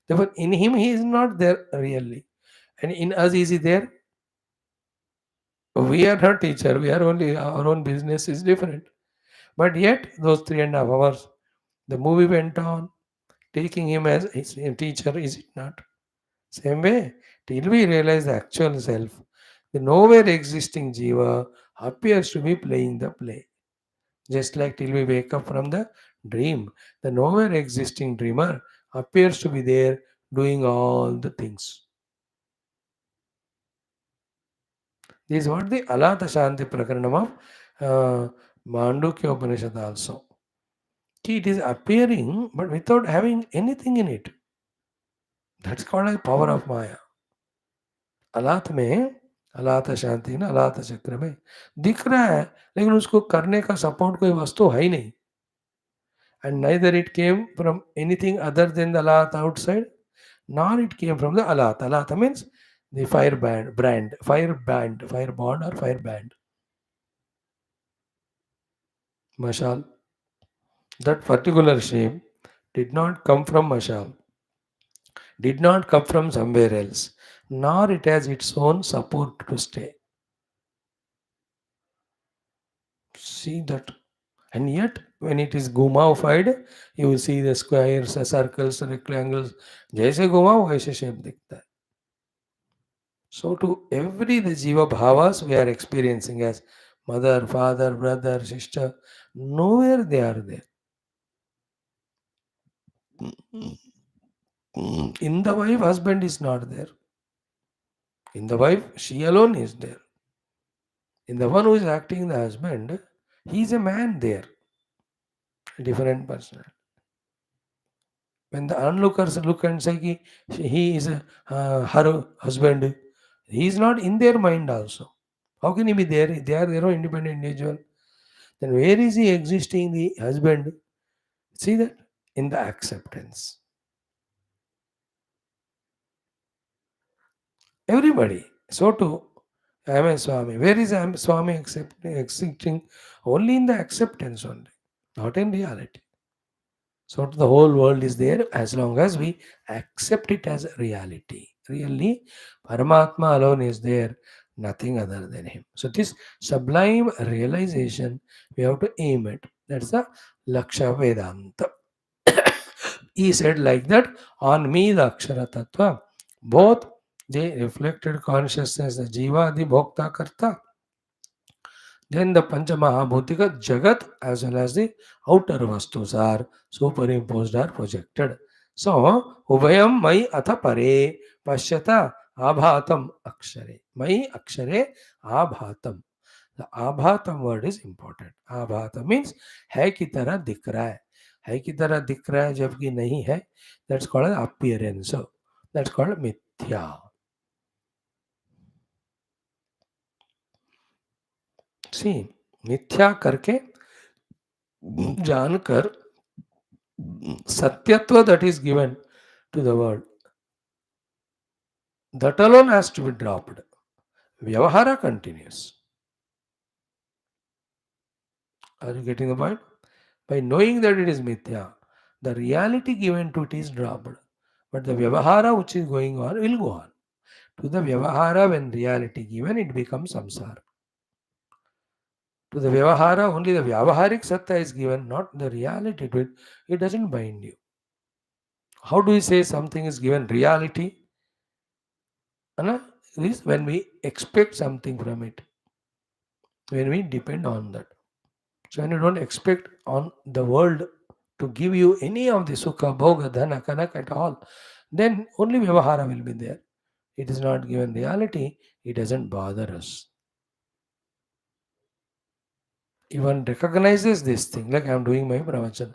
Therefore, in him, he is not there really. And in us, is he there? We are not teacher. We are only, our own business is different. But yet, those 3.5 hours, the movie went on, taking him as a teacher, is it not? Same way, till we realize the actual self, the nowhere existing Jiva appears to be playing the play. Just like till we wake up from the dream, the nowhere existing dreamer appears to be there doing all the things. This is what the Alata Shanti Prakaranam of Mandukya Upanishad also. It is appearing but without having anything in it. That's called as power of Maya. अलात में अलात शांति ना अलात चक्र में दिख रहा है, लेकिन उसको करने का सपोर्ट कोई वस्तु है ही नहीं. And neither it came from anything other than the alat outside, nor it came from the alat. Alat means the fire band, fire band, fire bond or fire band. Mashal. That particular shape did not come from Mashal, did not come from somewhere else, nor it has its own support to stay. See that. And yet, when it is घुमावfied, you will see the squares, the circles, rectangles. जैसे घुमाओ वैसे shape दिखता है. So to every the jiva bhavas we are experiencing as mother, father, brother, sister, nowhere they are there. In the wife, husband is not there. In the wife, she alone is there. In the one who is acting the husband, he is a man there, a different person. When the onlookers look and say he is her husband, he is not in their mind also. How can he be there? They are their own independent individual. Then where is he existing, the husband? See that? In the acceptance. Everybody. So too, I am a Swami. Where is I am Swami accepting? Only in the acceptance only, not in reality. So the whole world is there as long as we accept it as a reality. Really, Paramatma alone is there, nothing other than Him. So this sublime realization we have to aim at. That's the Laksha Vedanta. He said like that, on me the Akshara Tattva, both the reflected consciousness, the Jiva, the Bhokta Karta, then the Panchamahabhutika Jagat as well as the outer Vastus are superimposed or projected. So, Ubhayam Mai Atha Pare Pashyata Abhatam Akshare. Mai Akshare Abhatam. The Abhatam word is important. Abhatam means है की तरह दिख रहा है की तरह दिख रहा है जबकि नहीं है. That's called an appearance. That's called mithya. See, मिथ्या करके जानकर satyatva that is given to the world, that alone has to be dropped. Vyavahara continues. Are you getting the point? By knowing that it is mithya, the reality given to it is dropped. But the vyavahara which is going on will go on. To the vyavahara, when reality given, it becomes samsara. To the vyavahara, only the vyavaharik satya is given, not the reality to it. It doesn't bind you. How do you say something is given reality? Is when we expect something from it, when we depend on that. So when you don't expect on the world to give you any of the sukha, bhoga, dhana, kanak at all, then only vyavahara will be there. It is not given reality, it doesn't bother us. Even recognizes this thing, like I am doing my pravachan.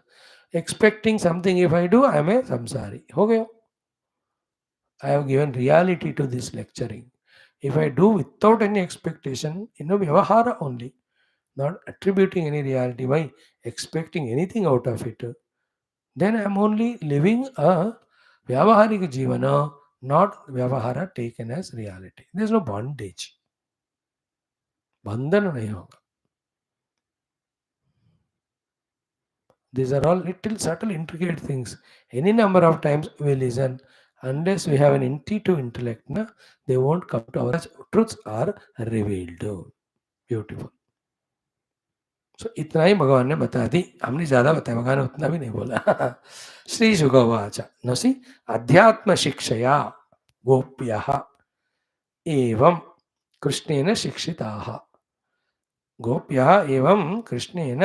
Expecting something, if I do, I am a samsari. Okay. I have given reality to this lecturing. If I do without any expectation, vyavahara only, not attributing any reality by expecting anything out of it, then I am only living a vyavaharika jivana, not vyavahara taken as reality. There is no bondage. Bandhana nahi hoga. These are all little subtle intricate things. Any number of times we listen, unless we have an intuitive intellect, they won't come to our truths are revealed. Beautiful. So इतना ही भगवान ने बता दी, हमने ज्यादा बताया, भगवान ने उतना भी नहीं बोला. श्री शुगवाच नसी अध्यात्म शिक्षया गोप्यः एवं कृष्णेन शिक्षिताः. गोप्यः एवं कृष्णेन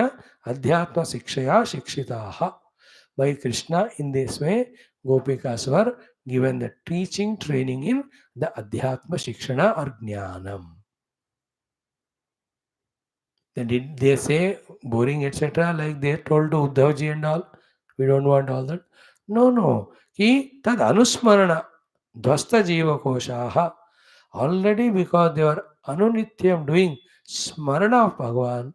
अध्यात्म शिक्षया शिक्षिताः. By Krishna, in this way, Gopikas were given the teaching, training in the Adhyatma Shikshana or Jnanam. Then did they say boring, etc., like they told to Uddhavji and all? We don't want all that. No. Ki tad anusmarana dvasta jiva koshaha. Already because they were anunityam doing smarana of Bhagavan,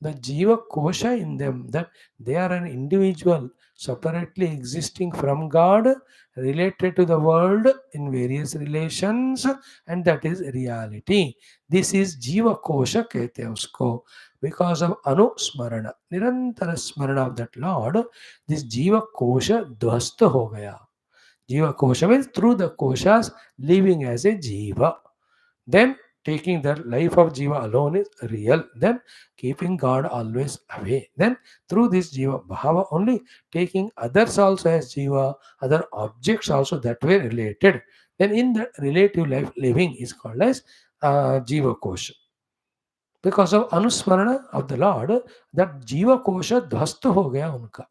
the jiva kosha in them, that they are an individual separately existing from God, related to the world in various relations, and that is reality. This is jiva kosha kehte hain usko. Because of anusmarana, nirantara smarana of that Lord, this jiva kosha dvasta ho gaya. Jiva kosha means through the koshas living as a jiva. Then taking the life of jiva alone is real. Then keeping God always away. Then through this jiva bhava only, taking others also as jiva, other objects also that were related. Then in the relative life living is called as jiva kosha. Because of anusmarana of the Lord, that jiva kosha dhvasta ho gaya unka.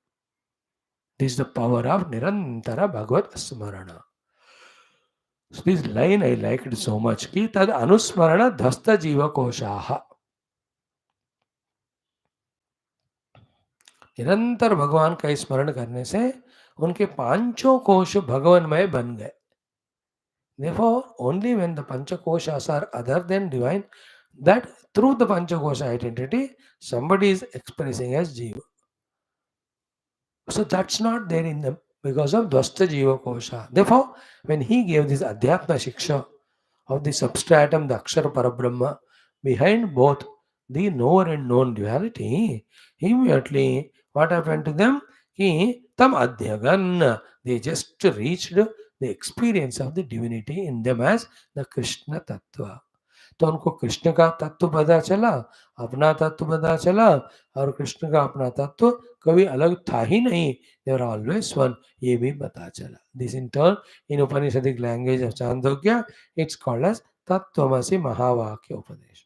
This is the power of Nirantara Bhagavad Smarana. So this line I liked so much. Ki tad anusmarana dhasta jiva koshaha. निरंतर भगवान का स्मरण करने से उनके पांचों कोश भगवानमय बन गए. Therefore, only when the Panchakoshas are other than divine, that through the Panchakosha identity, somebody is expressing as Jiva. So that's not there in them because of Dvasta Jiva Kosha. Therefore, when he gave this Adhyatma Shiksha of the substratum, the Akshara Parabrahma, behind both the knower and known duality, immediately what happened to them? Ki tam adhyagan. They just reached the experience of the divinity in them as the Krishna Tattva. तो उनको कृष्ण का तत्व पता चला, अपना तत्व पता चला, और कृष्ण का अपना तत्व कभी अलग था ही नहीं. दे आर ऑलवेज वन, ये भी पता चला. This in turn in Upanishadic language of Chandogya it's called as तत्वमसि महावाक्य उपदेश.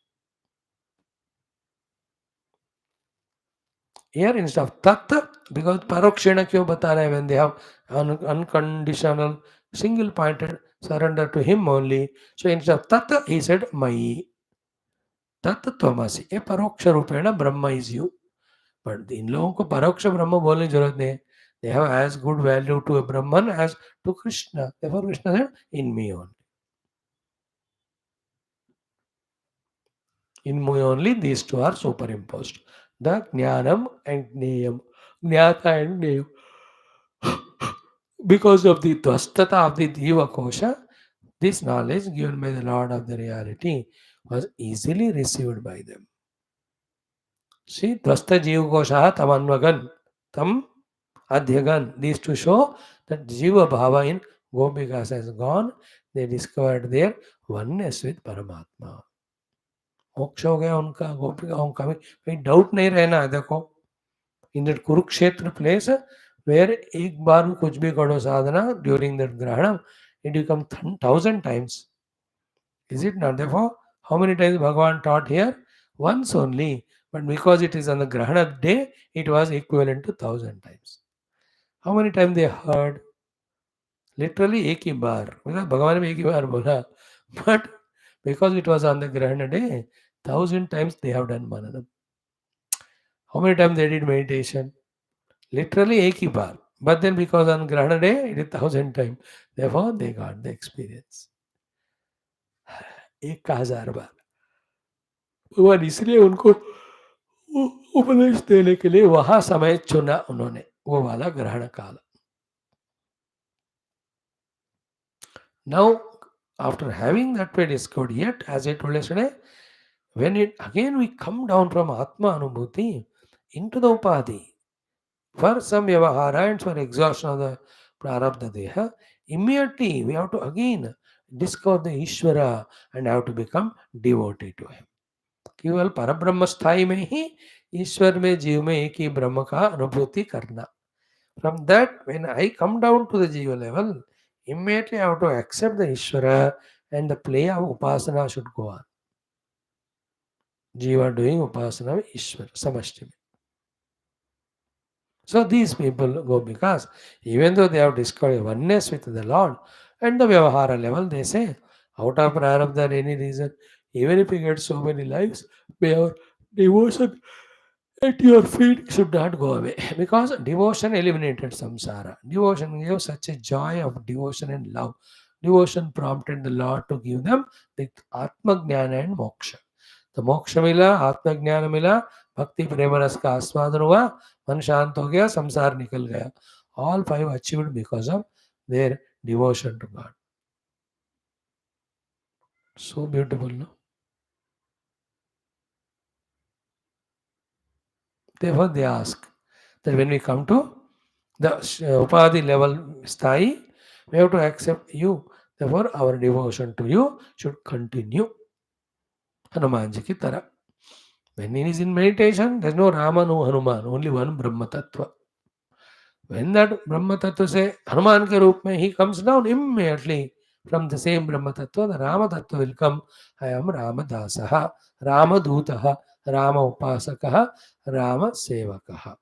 Here instead of tat, because parokshena क्यों बता रहे हैं? When they have unconditional single pointed surrender to him only, so instead of tat he said mayi. तत् त्वमसि. ये परोक्ष रूपेण ब्रह्म इज यू. बट इन लोगों को परोक्ष ब्रह्म बोलने की जरूरत नहीं. They have as good value to Brahman as to Krishna. Therefore Krishna said in me only. In me only these two are superimposed. The jnanam and gneyam. Jnata and gneyam. Because of the dvastata of the Jiva Kosha, this knowledge given by the Lord of the reality was easily received by them. See, dvasta Jiva Kosha tamanvagan, tam adhyagan. These to show that Jiva Bhava in Gopikas has gone. They discovered their oneness with Paramatma. मोक्ष हो गया उनका, गोपिकाओं का भी कोई doubt नहीं रहना है. देखो in that Kurukshetra place where एक बार कुछ भी करो साधना ड्यूरिंग दैट ग्रहणम it will come 1000 times. Is it not? Therefore how many times Bhagwan taught here? once only, but because it is on the grahana day it was equivalent to 1000 times. How many times they heard? Literally एक ही बार, मतलब भगवान ने एक ही बार बोला, but because it was on the grahana day 1000 times they have done mananam. How many times they did meditation? Literally एक ही बार, but then because on grahana day it is 1000 times. Therefore they got the experience. एक का 1000 बार. भगवान इसलिए उनको उपदेश देने के लिए वहां समय चुना उन्होंने, वो वाला ग्रहण काल. Now, after having that way discovered, yet as I told yesterday, when it again we come down from Atma Anubhuti into the Upadi for some Vyavahara and for exhaustion of the Prarabdha Deha, immediately we have to again discover the Ishvara and have to become devotee to him. केवल परब्रह्म स्थाई में ही ईश्वर में जीव में एक ही ब्रह्म का अनुभूति करना. From that, when I come down to the jiva level, immediately I have to accept the Ishvara and the play of Upasana should go on. Jiva doing Upasana with Ishvara, Samashti. So these people go because even though they have discovered oneness with the Lord and the Vyavahara level, they say, out of Prarabdha any reason, even if we get so many lives, may our devotion at your feet should not go away. Because devotion eliminated samsara. Devotion gave such a joy of devotion and love. Devotion prompted the Lord to give them the Atma Jnana and Moksha. तो मोक्ष मिला, आत्मज्ञान मिला, भक्ति प्रेम रस का आस्वादन हुआ, मन शांत हो गया, संसार निकल गया. All five achieved because of their devotion to God. So beautiful, no? Therefore they ask that when we come to the Upadi level sthai, we have to accept you. Therefore our devotion to you should continue. Hanumanji ki tarah. When he is in meditation, there is no Rama, no Hanuman, only one Brahma Tattva. When that Brahma Tattva say Hanuman ke roop mein, he comes down immediately from the same Brahma Tattva. The Rama Tattva will come. I am Rama Dasaha, Rama Dutaha, Rama Upasakaha, Rama Sevakaha.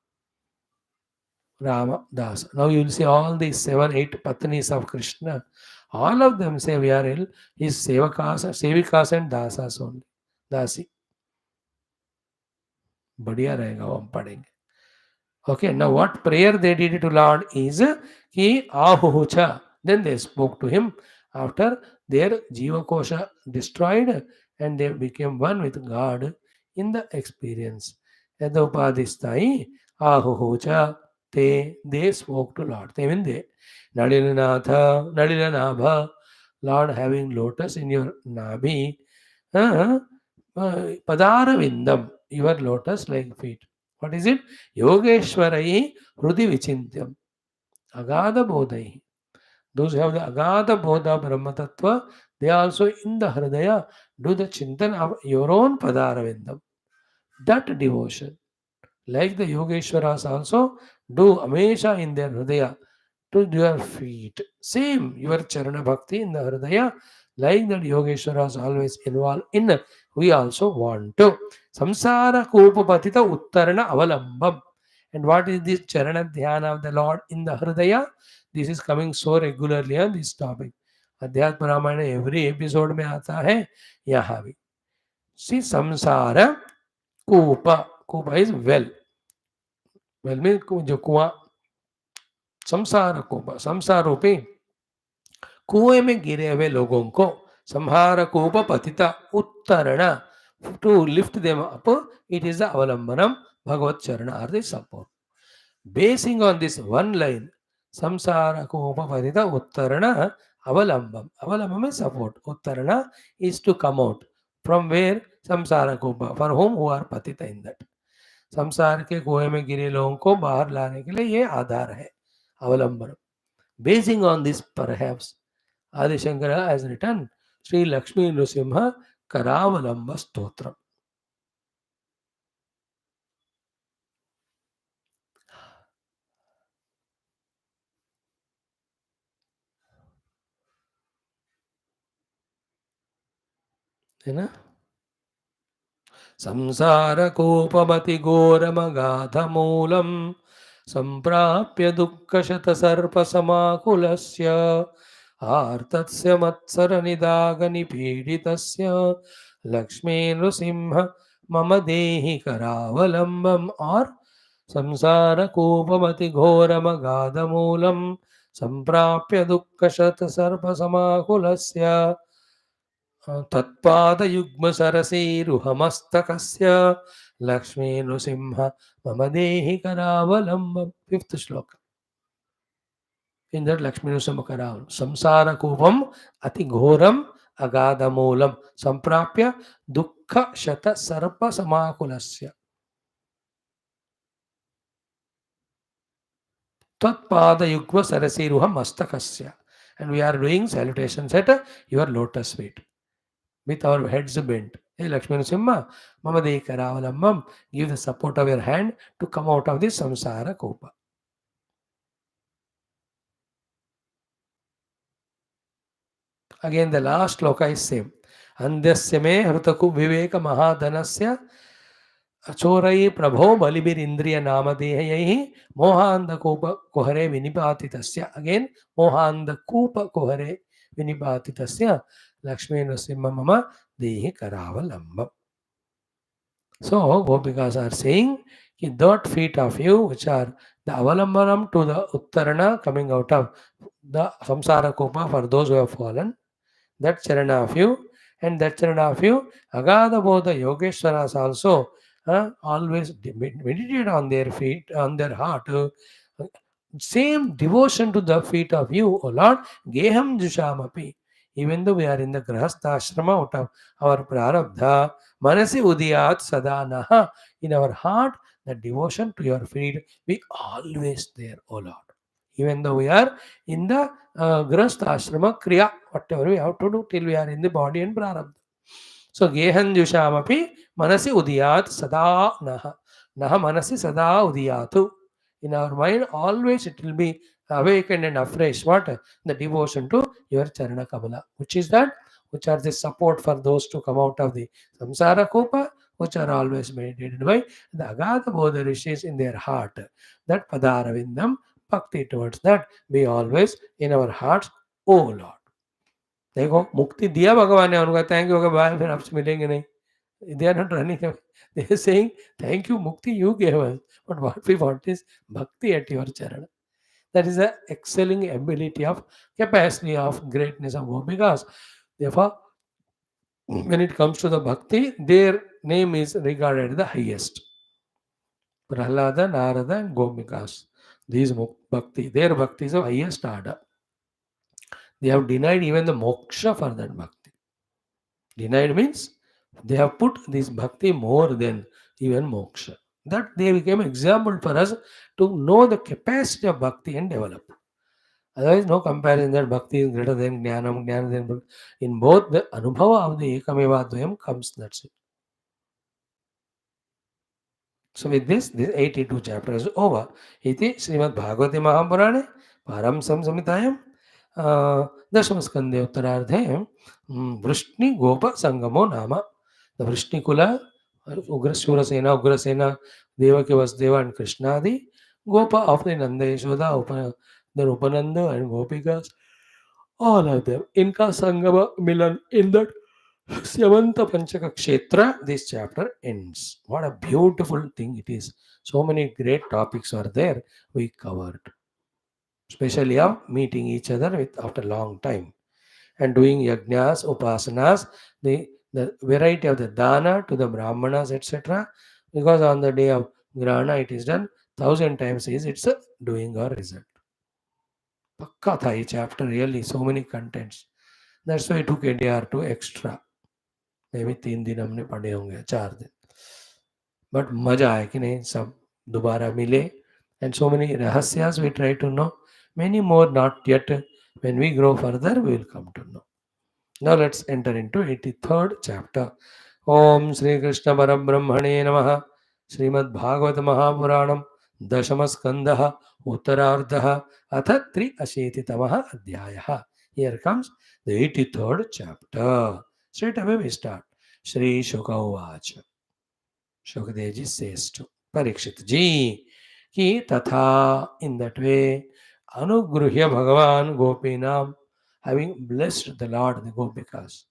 Rama, Das. Now you will see all these 7, 8 Patnis of Krishna. All of them say we are his Sevikas and Dasas only. Dasi. बढ़िया रहेगा वो हम पढ़ेंगे. Okay, now what prayer they did to Lord is Ki Ahuhucha. Then they spoke to him after their Jiva Kosha destroyed and they became one with God in the experience. Yadopadistai Ahuhucha. They spoke to Lord. They mean they. Nadilanatha, Nadilanabha, Lord having lotus in your Nabi. Padaravindam, your lotus like feet. What is it? Yogeshwarai Hrudi Vichintyam. Agada Bodhai. Those who have the Agada Bodha Brahma Tattva, they also in the Hridaya do the Chintan of your own Padaravindam. That devotion. Like the Yogeshwaras also do Amesha in their Hridaya to your feet. Same, your Charana Bhakti in the Hridaya, like that Yogeshwaras always involved in, we also want to. Samsara Kupapatita Uttarana Avalambam. And what is this Charana Dhyana of the Lord in the Hridaya? This is coming so regularly on this topic. अध्यात्म Ramayan every episode में आता है यहाँ भी. सी संसार कूप, कूप is well में जो कुआं, संसार कूप, संसार रूपी कुएं में गिरे हुए लोगों को संहार कूप पतिता उत्तरण, to lift them up, it is the अवलंबनम भगवत चरणार्थ support. Basing on this one line, संसार कूप पतिता उत्तरण अवलंबम, अवलंबम is support, उत्तरण is to come out from where, संसार कूप, for whom who are पतिता in that. संसार के कुएं में गिरे लोगों को बाहर लाने के लिए ये आधार है, अवलंबन. Basing on this, perhaps Adi Shankara has written Sri Lakshmi Nrsimha Karavalamba Stotram. है ना? संसारकोपमति घोरमगाधमूलं सम्प्राप्य दुःखशतसर्पसमाकुलस्य आर्तस्य मत्सरनिदागनिपीडितस्य लक्ष्मी नृसिंह मम देहि करावलम्बम्. और संसारकोपमति घोरमगाधमूलं सम्प्राप्य दुःखशतसर्पसमाकुलस्य तत्पादयुग्मसरसीरुहमस्तकस्य लक्ष्मी नृसिंह मम देहि करावलम्बम्. फिफ्थ श्लोक. In that Lakshmi Nrsimha Karaval, samsara kupam ati ghoram agadamoolam samprapya dukkha shata sarpa samakulasya tatpada yugma sarasiruha mastakasya. And we are doing salutations at your lotus feet with our heads bent. Hey Lakshmi Nrsimha, Mama Dehi Karavalamam, give the support of your hand to come out of this samsara kopa. Again, the last sloka is same. Andhyasya me hrutaku viveka mahadhanasya अचोरई प्रभो बलिबिरिंद्रिय नामदेहयैः मोहांधकूप कुहरे विनिपातितस्य. Again मोहांधकूप कुहरे विनिपातितस्य Lakshmi Narasimha मम देहि करावलंबम. So Gopikas are saying that feet of you which are the avalambanam to the uttarana coming out of the samsara kopa for those who have fallen, that charana of you, and that charana of you, Agada Bodha Yogeshwaras also always meditate on their feet, on their heart. Same devotion to the feet of you, O Lord, Geham Jushamapi. Even though we are in the Grahastha Ashrama out of our Prarabdha, Manasi Udiyat Sadanaha, in our heart, the devotion to your feet, we always there, O Lord. Even though we are in the Grahastha Ashrama Kriya, whatever we have to do till we are in the body and Prarabdha. So Gehanjushamapi Manasi Udiyat Sada Naha. Naha Manasi Sada Udiyatu. In our mind, always it will be awakened and afresh. What? The devotion to your Charana Kamala. Which is that? Which are the support for those to come out of the Samsara Kopa? which are always meditated by the Agatha Bodha Rishis in their heart. That Padaravindam, bhakti towards that, be always in our hearts, O Lord. देखो मुक्ति दिया भगवान ने उनका thank you bye फिर आपसे मिलेंगे नहीं. They are not running away. They are saying, thank you, Mukti, you gave us. But what we want is bhakti at your charan. That is the excelling ability of capacity of greatness of Gopikas. Therefore, when it comes to the bhakti, their name is regarded the highest. Prahlada, Narada, and Gopikas. These bhakti, their bhakti is of highest order. They have denied even the moksha for that bhakti. Denied means they have put this bhakti more than even moksha. That they became example for us to know the capacity of bhakti and develop. Otherwise, no comparison that bhakti is greater than jnanam, jnana than bhakti. In both, the anubhava of the ekameva dvayam comes, that's it. So with this 82 chapter is over. Iti Srimad Bhagavate Mahapurane Param Samsamitayam Dashama Skandhe Uttarardhe Vrishni Gopa Sangamo Nama. The Vrishni Kula, Surasena, Ugrasena, Devaki Vasudeva and Krishnadi, Gopa of the Nanda Yashoda, then Upananda and Gopikas, all of them. Inka Sangama Milan in that Syavanta Panchaka Kshetra, this chapter ends. What a beautiful thing it is. So many great topics are there we covered. Especially of meeting each other with after a long time. And doing yajnas, upasanas, the variety of the dana to the brahmanas, etc. Because on the day of grana it is done 1,000 times is it's a doing or result. Pakka tha ye chapter really, so many contents. That's why I took ADR2 extra. Maybe 3 दिन हमने पढ़े होंगे 4 दिन. But मजा आया कि नहीं सब दोबारा मिले. And so many rahasyas we try to know. Many more not yet. When we grow further, we will come to know. Now let's enter into 83rd chapter. Om Sri Krishna Parabrahmane Namaha. Srimad Bhagavata Mahapuranam Dashama Skandha Uttarardha Atha Tri Ashititamaha Adhyayaha. Here comes the 83rd chapter. Straight away we start. Shri Shuka Uvacha. Shukadev ji says to Parikshit ji ki tatha, in that way Anugruhya Bhagavan Gopinam, having blessed the Lord, the Gopikas.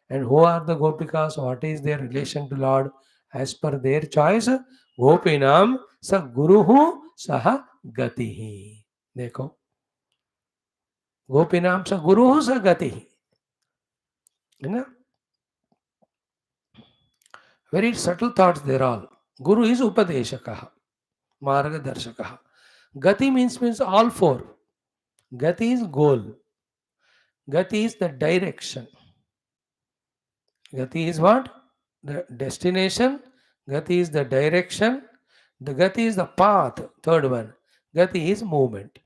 And who are the Gopikas? What is their relation to Lord? As per their choice, Gopinam sa Guruhu saha Gatihi. देखो गोपीनाम सा गुरु सा गति है ना. Very subtle thoughts there all. Guru is Upadeshakaha, Margadarshakaha. Gati means all four. Gati is goal. Gati is the direction. Gati is what? The destination. Gati is the direction. The Gati is the path. Third one. Gati is movement.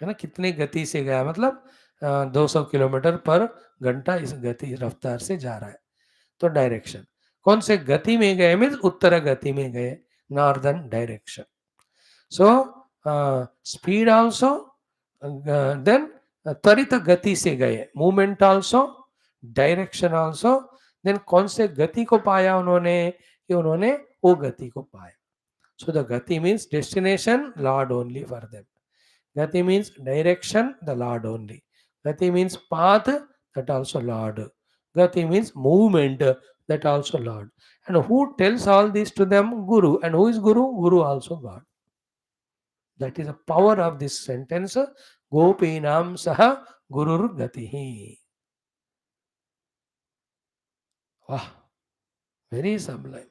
है ना. कितने गति से गया मतलब 200 kilometre पर घंटा इस गति रफ्तार से जा रहा है. तो डायरेक्शन कौन से गति में गए मीन्स उत्तर गति में गए, northern direction. So speed also, then त्वरित गति से गए, movement also, direction also. Then कौन से गति को पाया उन्होंने कि उन्होंने वो गति को पाया. सो द गति means destination, Lord only for them. गति means direction, the Lord only. गति means path, that also Lord. Gati means movement, that also Lord. And who tells all this to them? Guru. And who is Guru? Guru also God. That is the power of this sentence. Gopinam saha gurur gatihi. Wow. Very sublime.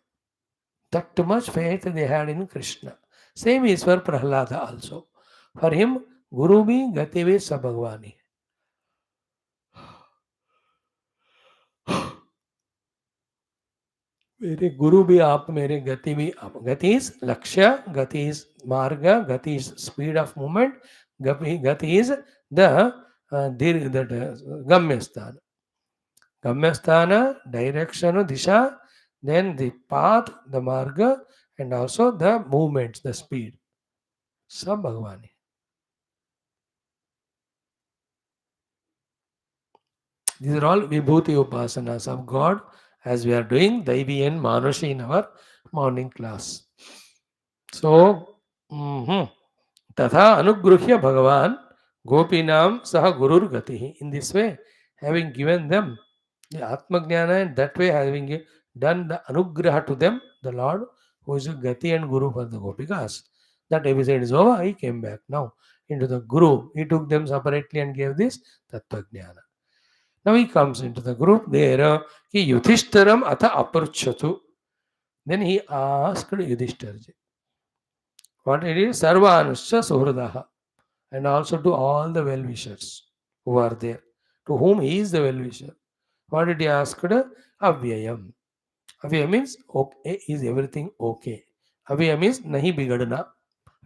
That much faith they had in Krishna. Same is for Prahlada also. For him, Guru bhi gati bhi sab Bhagwani. मेरे गुरु भी आप, मेरे गति भी आप. गति is लक्ष्य, गति इज मार्ग, गति इज स्पीड ऑफ मूवमेंट, गति इज द गम्य स्थान. गम्य स्थान, direction, Disha, then the path, the marga, and also the movements, the speed. सब भगवान है. These are all vibhuti upasanas of God as we are doing Daivi and Manushi in our morning class. So, Tatha Anugruhya Bhagavan Gopinam Saha Gurur Gatihi. In this way, having given them the Atma Jnana, and that way having done the Anugraha to them, the Lord, who is a Gati and Guru for the Gopikas, that episode is over. He came back now into the Guru. He took them separately and gave this Tattva Jnana. Now he comes into the group there. Ki Yudhishtiram atha aparchatu. Then he asked Yudhishthira, what it is? Sarvanuscha Suhradaha. And also to all the well-wishers who are there, to whom he is the well-wisher. What did he ask? Avyayam. Avyayam means okay, is everything okay? Avyayam means nahi bigadna.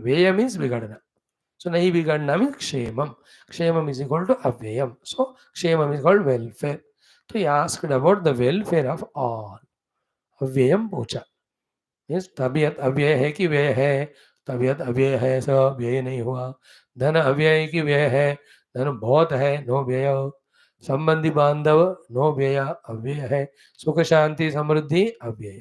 Vyayam means bigadna. So nahi bigadna means kshemam. Kshemam is equal to avyayam. So kshemam is called welfare. So he asked about the welfare of all. अव्ययम पूछा, means तबीयत अव्यय है कि व्यय है, तबीयत अव्यय है सब व्यय नहीं हुआ, धन अव्यय की व्यय है, धन बहुत है नो व्यय, संबंधी बांधव नो व्यय अव्यय है, सुख शांति समृद्धि अव्यय.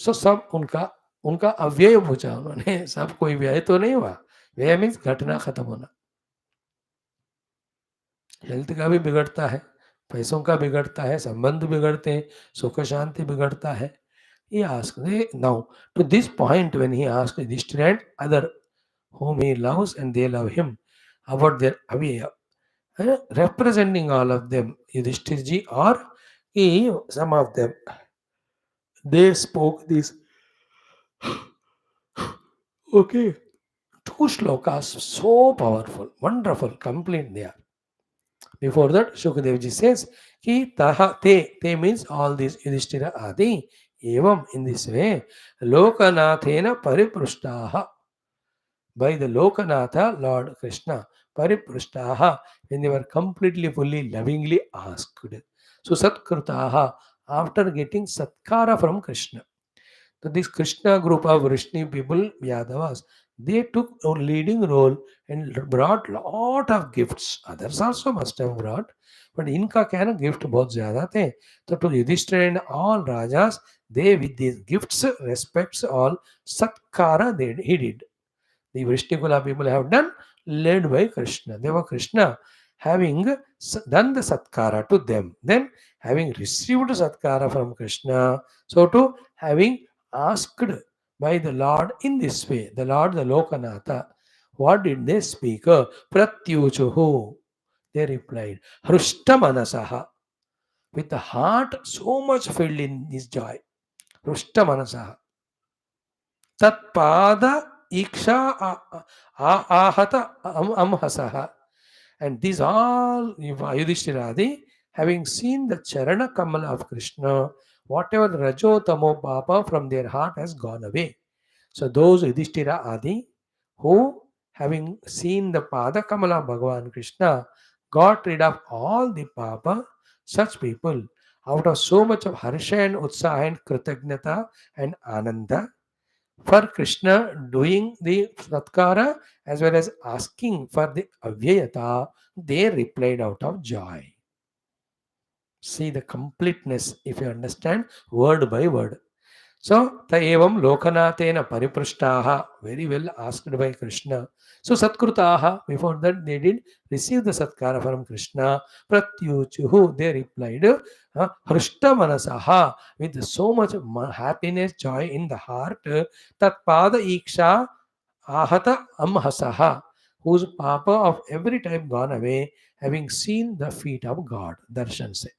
सो सब उनका उनका अव्यय पूछा उन्होंने, सब कोई व्यय तो नहीं हुआ. व्यय मीन्स घटना खत्म होना. हेल्थ का भी बिगड़ता है, पैसों का बिगड़ता है, संबंध बिगड़ते हैं, सुख शांति बिगड़ता है. He asked, now to this point when he asked Yudhishthira and other whom he loves and they love him about their avyaya, representing all of them, Yudhishthirji or some of them, they spoke this. Okay, two shlokas so powerful, wonderful, complete they are. Before that, Shukadevji says, Ki taha te means all these Yudhishthira adi. Evam, in this way, Lokanathena pariprishtaha. By the Lokanatha, Lord Krishna, pariprishtaha, when they were completely, fully, lovingly asked. So satkrutaha, after getting satkara from Krishna. So this Krishna group of Vrishni people, Yadavas, they took a leading role and brought lot of gifts. Others also must have brought, but इनका क्या है ना gift बहुत ज्यादा थे. तो to Yudhishthira and all rajas, they with these gifts respects all satkara he did. The Vrishnikula people have done, led by Krishna. They were Krishna having done the satkara to them. Then having received satkara from Krishna, so to having asked by the Lord in this way, the Lord, the Lokanatha, what did they speak? Pratyuchuhu. They replied, Hrushtamanasaha. With the heart so much filled in his joy. Hrushtamanasaha. Tatpada iksha ahata amhasaha. And these all Yudhishthiradi, having seen the Charana Kamala of Krishna, whatever the Rajo Tamo Papa from their heart has gone away. So those Yudhishthira Adi, who having seen the Pada Kamala Bhagavan Krishna, got rid of all the Papa, such people, out of so much of Harsha and Utsaha and Kritagnata and Ananda, for Krishna doing the Satkara as well as asking for the Avyayata, they replied out of joy. See the completeness if you understand word by word. So, Taevam Lokanathena Pariprishtaha, very well asked by Krishna. So, Satkrutaha, before that they did receive the Satkara from Krishna. Pratyuchuhu, they replied, Hrishta Manasaha, with so much happiness, joy in the heart, Tatpada Iksha Ahata Amhasaha, whose papa of every time gone away, having seen the feet of God. Darshan se.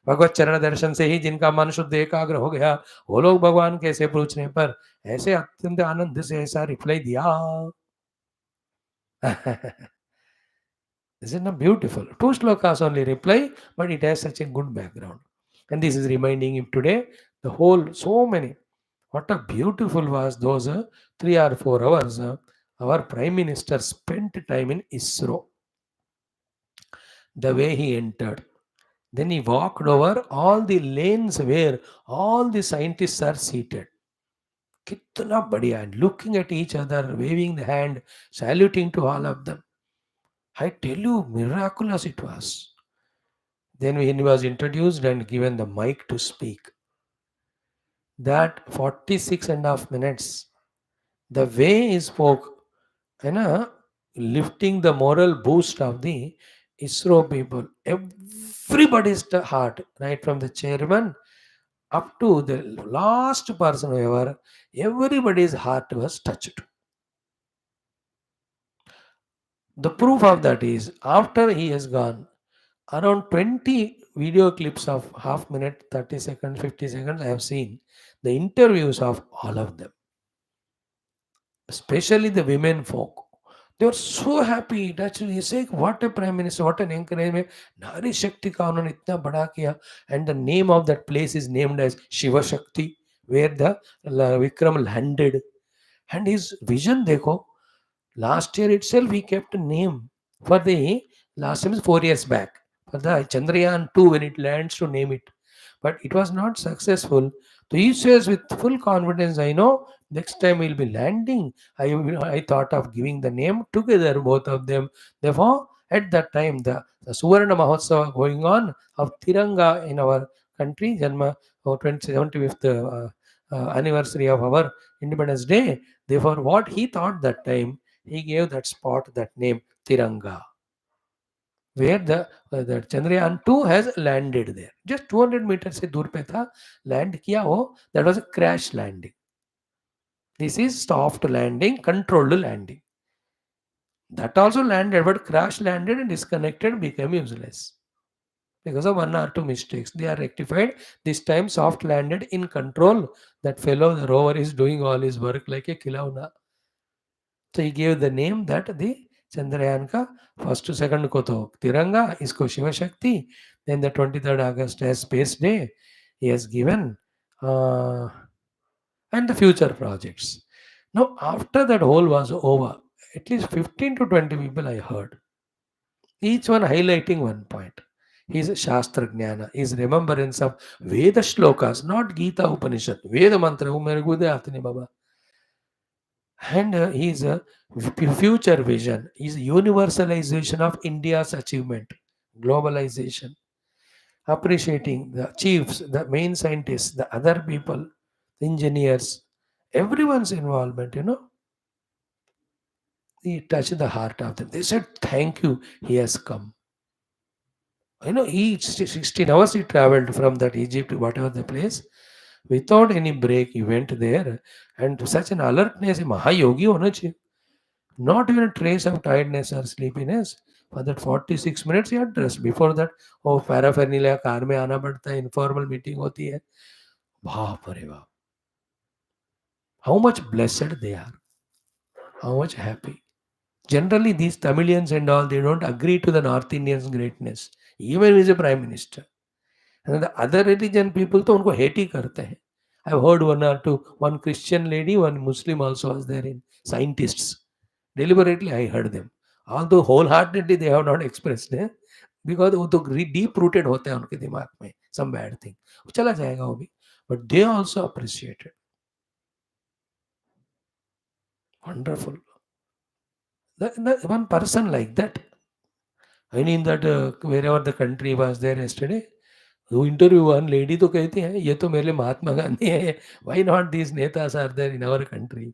भगवत चरण दर्शन से ही जिनका मन शुद्ध एकाग्र हो गया, वो लोग भगवान कैसे पूछने पर ऐसे अत्यंत आनंद से ऐसा रिप्लाई दिया. Isn't it beautiful? Two shlokas only reply, but it has such a good background. And this is reminding him today the whole, so many. What a beautiful was those 3 or 4 hours our Prime Minister spent time in ISRO. The way he entered. Then he walked over all the lanes where all the scientists are seated. Kitna badhiya, and looking at each other, waving the hand, saluting to all of them. I tell you, miraculous it was. Then when he was introduced and given the mic to speak, that 46 and a half minutes, the way he spoke, you know, lifting the moral boost of the ISRO people, everybody's heart, right from the chairman up to the last person ever, everybody's heart was touched. The proof of that is after he has gone, around 20 video clips of half minute, 30 seconds, 50 seconds, I have seen the interviews of all of them, especially the women folk. They were so happy. Actually, he said, "What a prime minister! What an encouragement! Nari Shakti का उन्होंने इतना बड़ा किया." And the name of that place is named as Shiva Shakti, where the Vikram landed. And his vision, देखो, last year itself he kept a name for the last time is 4 years back for the Chandrayaan 2 when it lands to name it, but it was not successful. So he says with full confidence, I know next time we'll be landing. I thought of giving the name together, both of them. Therefore, at that time, the Suvarna Mahotsava going on of Tiranga in our country, Janma, 75th anniversary of our Independence Day. Therefore, what he thought that time, he gave that spot that name Tiranga, where the Chandrayaan 2 has landed there. Just 200 meters से दूर पे था, land किया हो, that was a crash landing. This is soft landing, controlled landing. That also landed, but crash landed and disconnected, became useless because of one or two mistakes. They are rectified. This time soft landed in control. That fellow, the rover, is doing all his work like a khilauna. So he gave the name that the Chandrayaan ka first to second ko to Tiranga, isko Shiva Shakti. Then the 23rd August as Space Day, he has given, and the future projects. Now, after that whole was over, at least 15 to 20 people I heard, each one highlighting one point. His Shastra Jnana, his remembrance of Veda shlokas, not Gita Upanishad, Veda mantra, wo mere gude aate nahi baba. And his future vision, his universalization of India's achievement, globalization, appreciating the chiefs, the main scientists, the other people, the engineers, everyone's involvement, he touched the heart of them. They said, "Thank you, he has come." He 16 hours he traveled from that Egypt, whatever the place, without any break. He went there, and to such an alertness, a Mahayogi hona chahiye. Not even a trace of tiredness or sleepiness. For that 46 minutes he had rest. Before that, oh, paraphernalia, car में आना पड़ता है, informal meeting होती है. बाप रे बाप. How much blessed they are. How much happy. Generally, these Tamilians and all, they don't agree to the North Indians' greatness. Even if he's a prime minister. And the other religion people, तो उनको hate ही करते हैं. I've heard one or two, one Christian lady, one Muslim also was there in scientists. Deliberately, I heard them. Although wholeheartedly they have not expressed it, because वो तो deep rooted होते हैं उनके दिमाग में, some bad thing. वो चला जाएगा वो भी. But they also appreciate it. Wonderful. One person like that. I mean that wherever the country was there yesterday, वो इंटरव्यू वन लेडी तो कहती है ये तो मेरे लिए महात्मा गांधी है. व्हाई नॉट दीज नेतास are there in our country.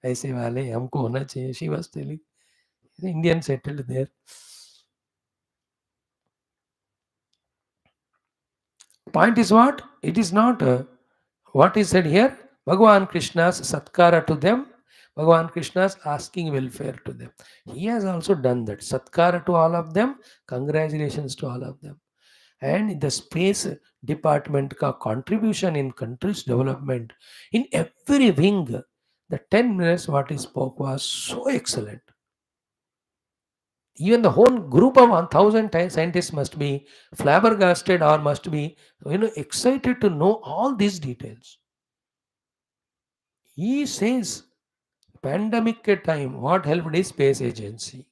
ऐसे वाले हमको होना चाहिए. She was telling Indian settled there. Point is what? It is not what is said here. Bhagavan Krishna's satkara to them. Bhagavan Krishna's asking welfare to them. He has also done that. Satkara to all of them. Congratulations to all of them. And the space department ka contribution in country's development in every wing, the 10 minutes what he spoke was so excellent. Even the whole group of 1,000 scientists must be flabbergasted or must be excited to know all these details. He says pandemic time what helped is space agency.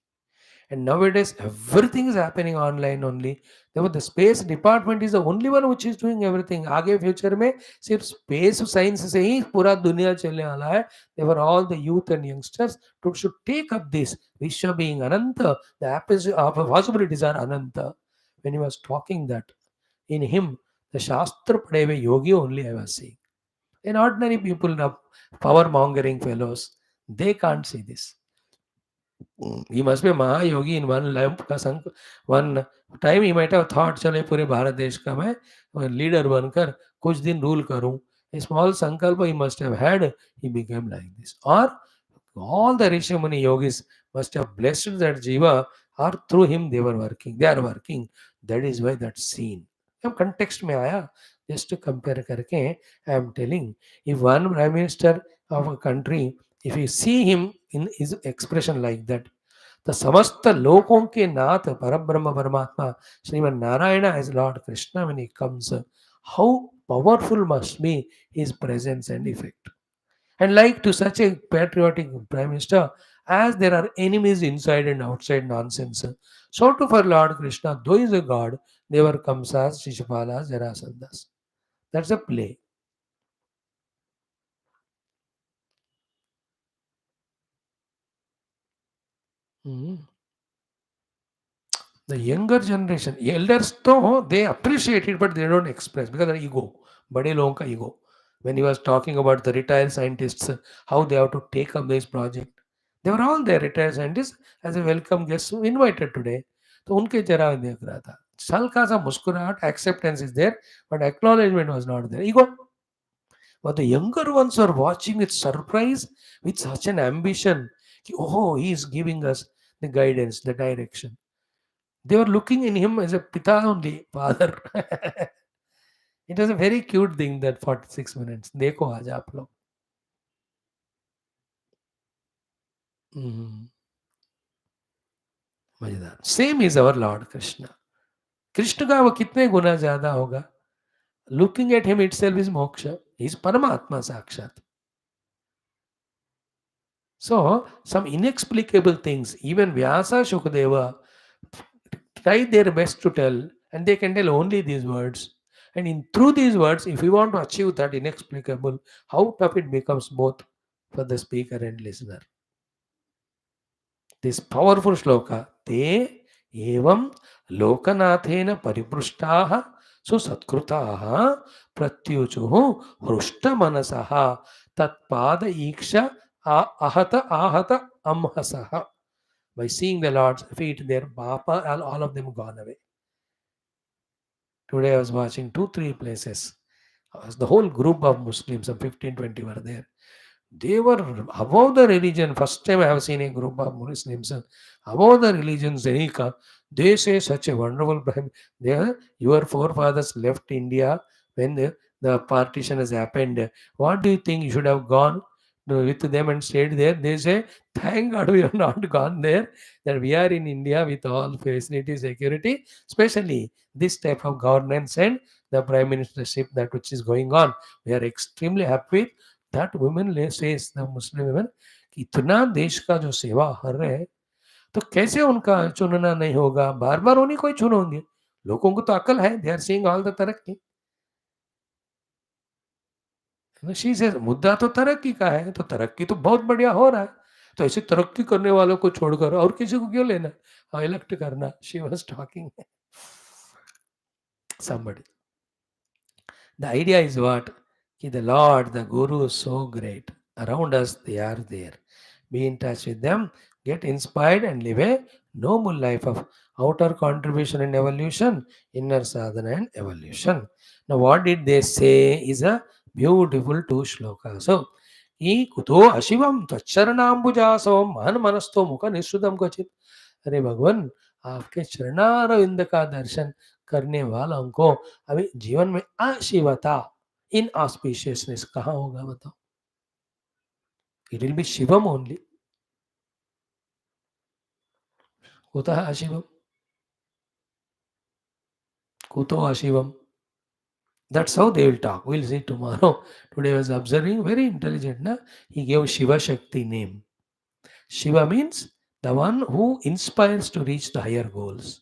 And nowadays, everything is happening online only. Therefore, the space department is the only one which is doing everything. आगे future में सिर्फ space science से ही पूरा दुनिया चलने वाला है. Therefore, all the youth and youngsters should take up this. Vishwa being Ananta, the possibilities are Ananta. when he was talking that in him, the Shastra Padeva Yogi only I was seeing. In ordinary people, the power mongering fellows, they can't see this. He must be a Maha Yogi in one life. One time he might have thought, चले पूरे भारत देश का मैं leader बनकर कुछ दिन rule करूं. A small sankalpa he must have had. He became like this. Or all the Rishi Muni yogis must have blessed that jiva, or through him they were working. They are working. That is why that scene. अब context में आया. Just to compare करके, I am telling. If one prime minister of a country, if you see him in his expression like that, the समस्त लोकों के नाथ परब्रह्म परमात्मा श्रीमन Narayana as Lord Krishna when he comes, how powerful must be his presence and effect. And like to such a patriotic prime minister, as there are enemies inside and outside nonsense, so too for Lord Krishna, though he is a god, never comes as Shishupala's Jarasandas. That's a play. Mhm. The younger generation, elders though, they appreciate it, but they don't express because of ego. Bade logon ka ego. When he was talking about the retired scientists, how they have to take up this project. They were all there, retired scientists, as a welcome guest invited today. तो उनके जरा देख रहा था हल्का सा मुस्कुराहट acceptance is there but acknowledgement was not there ego. But the younger ones were watching with surprise, with such an ambition कि, oh, he is giving us the guidance, the direction. They were looking in him as a pita only, father. It was a very cute thing that 46 minutes. देखो आज आप लोग. हम्म, मजेदार. Same is our Lord Krishna. Krishna का वो कितने गुना ज्यादा होगा. Looking at him itself is moksha. He is Paramatma Sakshat. So, some inexplicable things, even Vyasa Shukadeva try their best to tell, and they can tell only these words. And in through these words, if we want to achieve that inexplicable, how tough it becomes both for the speaker and listener. This powerful shloka, te evam lokanathena pariprushtaha susatkrutaha pratyuchuhu hrushta manasaha tatpada iksha ahata amhasaha. By seeing the Lord's feet, their papa, all of them gone away. Today I was watching 2, 3 places. The whole group of Muslims, some 15, 20 were there. They were above the religion. First time I have seen a group of Muslims above the religion. Zenika, they say such a wonderful Brahmin. Your forefathers left India when the partition has happened. What do you think you should have gone with them and stayed there? They say, thank God we have not gone there, that we are in India with all facilities, security, especially this type of governance and the prime ministership that which is going on. We are extremely happy. That women says, the Muslim women, कि इतना देश का जो सेवा कर रहे हैं तो कैसे उनका चुनना नहीं होगा. बार बार उन्हीं को ही चुनोगे. लोगों को तो अकल है. They are seeing all the तरक्की. शी से मुद्दा तो तरक्की का है. तो तरक्की तो बहुत बढ़िया हो रहा है. तो ऐसे तरक्की करने वालों को छोड़कर और किसी को क्यों लेना, इलेक्ट करना. She was talking somebody. The idea is what? Ki the Lord, the Guru is so great. Around us, they are there. Be in touch with them, get inspired, and live a noble life of outer contribution and evolution, inner sadhana and evolution. Now, what did they say is a beautiful 2 shlokas. So, ई कुतो अशिवम त्वच्चरणाम्बुजासवम महन मनस्तो मुख निःसृतम क्वचित. अरे भगवान, आपके चरणारविंद का दर्शन करने वालों को अभी जीवन में अशिवता, इन ऑस्पिशियसनेस कहाँ होगा बताओ. It will be Shivam only. कुतः अशिवम, कुतो अशिवम. That's how they will talk. We'll see tomorrow. Today I was observing, very intelligent. Na? He gave Shiva Shakti name. Shiva means the one who inspires to reach the higher goals.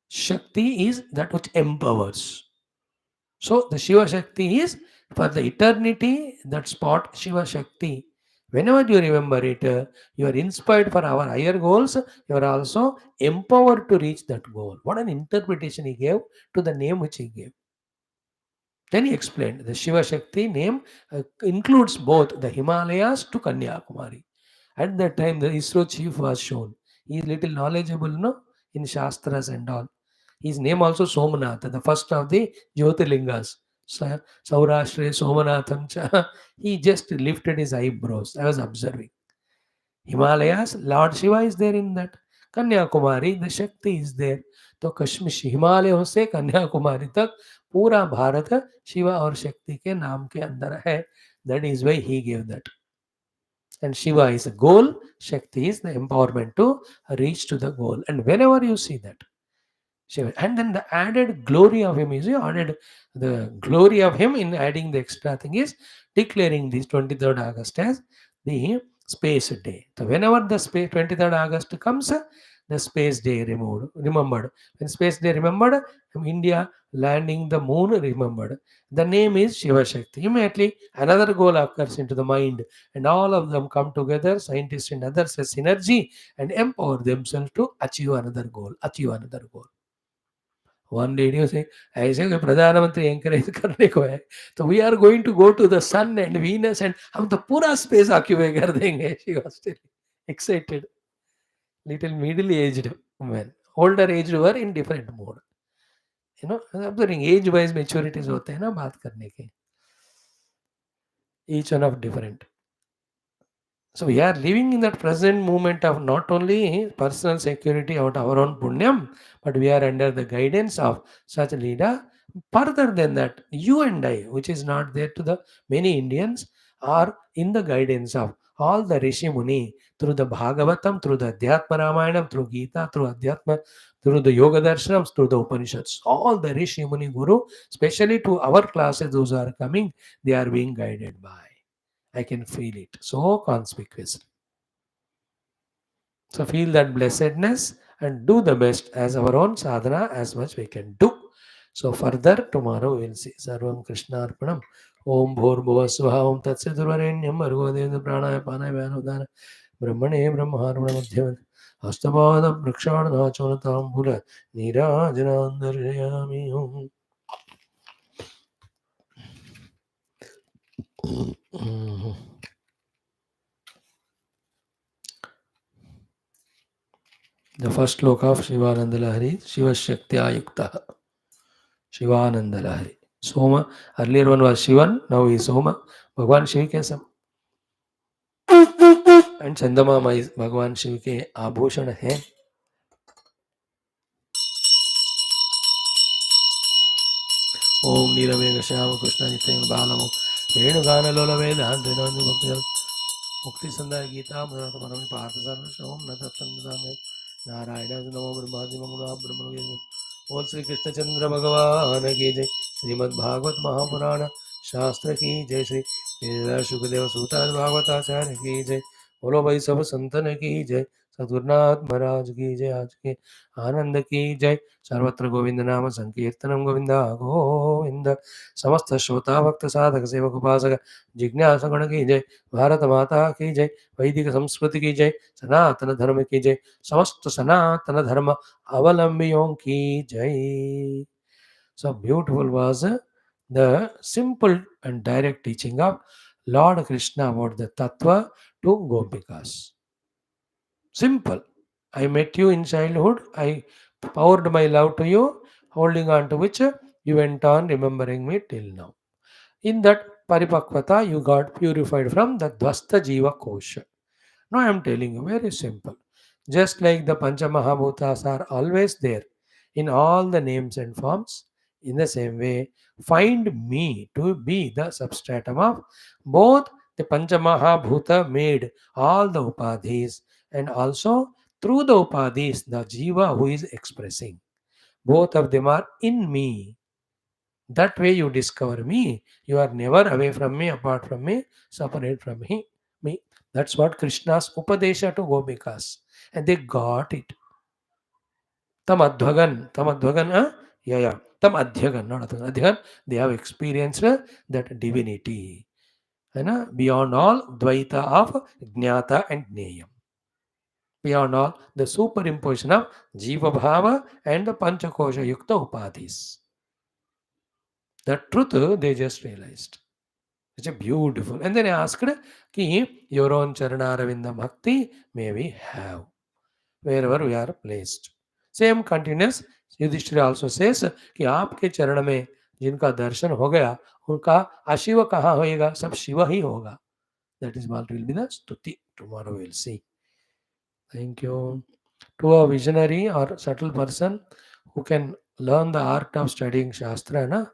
Shakti is that which empowers. So the Shiva Shakti is for the eternity, that spot Shiva Shakti. Whenever you remember it, you are inspired for our higher goals. You are also empowered to reach that goal. What an interpretation he gave to the name which he gave. Then he explained the Shiva Shakti name includes both the Himalayas to Kanyakumari. At that time, the ISRO chief was shown. He is little knowledgeable, no, in Shastras and all. His name also Somanath, the first of the Jyotirlingas. Saurashtre Somanatham cha. He just lifted his eyebrows. I was observing. Himalayas, Lord Shiva is there in that. Kanyakumari, the Shakti is there. तो कश्मीर हिमालयों से कन्याकुमारी तक पूरा भारत शिवा और शक्ति के नाम के अंदर है. That is why he gave that. And Shiva is a goal, Shakti is the empowerment to reach to the goal. And whenever you see that, Shiva, and then the added glory of him is, you added the glory of him in adding the extra thing is declaring this 23rd August as the space day. So whenever the space 23rd August comes, the space day remembered. When space day remembered, India landing the moon remembered. The name is Shiva Shakti. Immediately another goal occurs into the mind, and all of them come together, scientists and others as synergy, and empower themselves to achieve another goal. Achieve another goal. One radio से ऐसे कोई प्रधानमंत्री encourage करने को है तो we are going to go to the sun and Venus एंड हम तो पूरा स्पेस ऑक्यूपाई कर देंगे. She was still excited. Little middle aged women, older aged were in different mode. You know, observing age wise maturities होते हैं ना बात करने के. Each one of different. So we are living in that present moment of not only personal security out our own punyam, but we are under the guidance of such leader. Further than that, you and I, which is not there to the many Indians, are in the guidance of all the Rishi Muni through the Bhagavatam, through the Adhyatma Ramayana, through Gita, through Adhyatma, through the Yoga Darshanams, through the Upanishads. All the Rishi Muni Guru, especially to our classes, those who are coming, they are being guided by. I can feel it so conspicuously. So feel that blessedness and do the best as our own sadhana as much we can do. So further tomorrow we will see. Sarvam Krishna Arpanam. Om Bhur Bhuva Swaha Om Tat Siddhavarenyam Bhargo Devendra Pranaya Panaya Vyanudana Brahmane Brahmarvana Madhyavan Hastapada Prakshadana Chonatam Bhula Nirajanandarayami Om. The first sloka of Shivananda Lahari, Shiva Shakti Ayukta. Shivananda Lahari. Soma, earlier one was Shivan, now is Soma. Bhagwan Shiv के सब. And चंद्रमा is भगवान शिव के आभूषण है. ओम नीलमेघ श्याम कृष्ण नित्य बालमो वेणुगान लोल वेदांत भक्ति मुक्ति संध्या गीता परम पार्थ सर्वोम न तत्व नारायण नमो ब्रह्मादि मंगला ब्रह्म. बोल श्री कृष्ण चंद्र भगवान की जय. श्रीमद् भागवत महापुराण शास्त्र की जय. श्री सुखदेव सूताद भागवताचार्य की जय. बोलो भाई सब संतन की जय. सद्गुरुनाथ महाराज की जय. आज के आनंद की जय. सर्वत्र गोविंद नाम संकीर्तनम गोविंदा गोविंद. समस्त श्रोता भक्त साधक सेवक उपासक जिज्ञासा गण की जय. भारत माता की जय. वैदिक संस्कृति की जय. सनातन धर्म की जय. समस्त सनातन धर्म अवलंबियों की जय. So beautiful was the simple and direct teaching of Lord Krishna about the Tattva to Gopikas. Simple. I met you in childhood. I poured my love to you, holding on to which you went on remembering me till now. In that Paripakvata, you got purified from the Dvasta Jiva Kosha. Now I am telling you, very simple. Just like the Pancha Mahabhutas are always there in all the names and forms, in the same way, find me to be the substratum of both the Pancha Mahabhuta made all the Upadhis, and also through the Upadhis, the Jiva who is expressing. Both of them are in me. That way you discover me. You are never away from me, apart from me, separate from me. That's what Krishna's Upadesha to Gopikas. And they got it. Tamadhvagan, Tam Adhyagan, not Adhyagan. They have experienced that divinity. beyond all Dvaita of Jnata and Gneyam. Beyond all the superimposition of Jiva Bhava and the Panchakosha Yukta Upadhis. The truth they just realized. It's a beautiful. And then I asked, Ki, your own Charanaravindam Bhakti may we have wherever we are placed. Same continuous. Yudhishthir also says कि आपके चरण में जिनका दर्शन हो गया उनका अशिव कहाँ होएगा, सब शिव ही होगा. That is what will be the stuti. Tomorrow we will see. Thank you. To a visionary or subtle person who can learn the art of studying Shastra,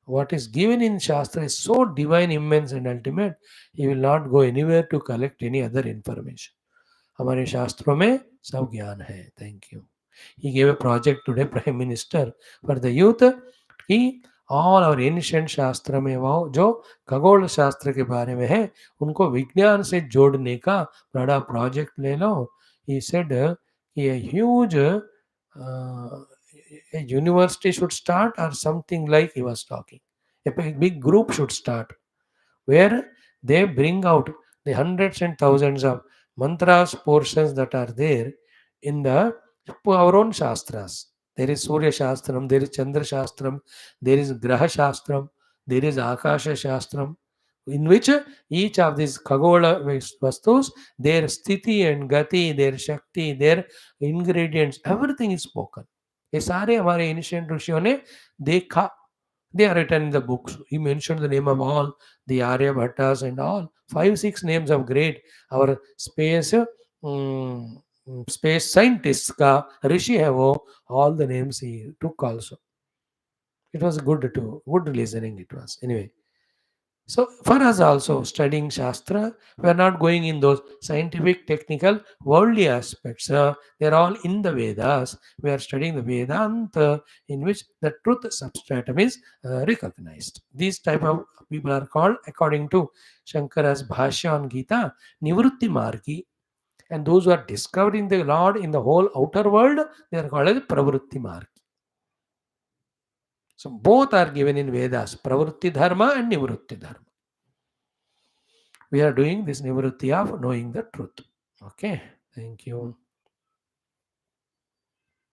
what is given in Shastra is so divine, immense and ultimate, he will not go anywhere to collect any other information. हमारे शास्त्रों में सब ज्ञान है. Thank you. He gave a project today, Prime Minister, for the youth कि all our ancient शास्त्र में वो जो खगोल शास्त्र के बारे में है उनको विज्ञान से जोड़ने का बड़ा प्रोजेक्ट ले लो. He said कि a huge a university should start or something like he was talking. A big group should start where they bring out the hundreds and thousands of mantras portions that are there in the our own shastras. There is Surya Shastram, there is Chandra Shastram, there is Graha Shastram, there is Akasha Shastram, in which each of these Khagola Vastus, their Sthiti and Gati, their Shakti, their ingredients, everything is spoken. ये सारे हमारे ancient ऋषियों ने देखा. They are written in the books. He mentioned the name of all the Arya Bhattas and all 5-6 names of great our space scientists का ऋषि है वो. All the names he took also. It was good listening it was. Anyway, so for us also studying Shastra, we are not going in those scientific, technical, worldly aspects. They are all in the Vedas. We are studying the Vedanta in which the truth substratum is recognized. These type of people are called, according to Shankara's Bhashya on Gita, Nivrutti Margi. And those who are discovering the Lord in the whole outer world, they are called as Pravrutti Margi. So both are given in Vedas, Pravrutti Dharma and Nivrutti Dharma. We are doing this nivrutti of knowing the truth. Okay, thank you.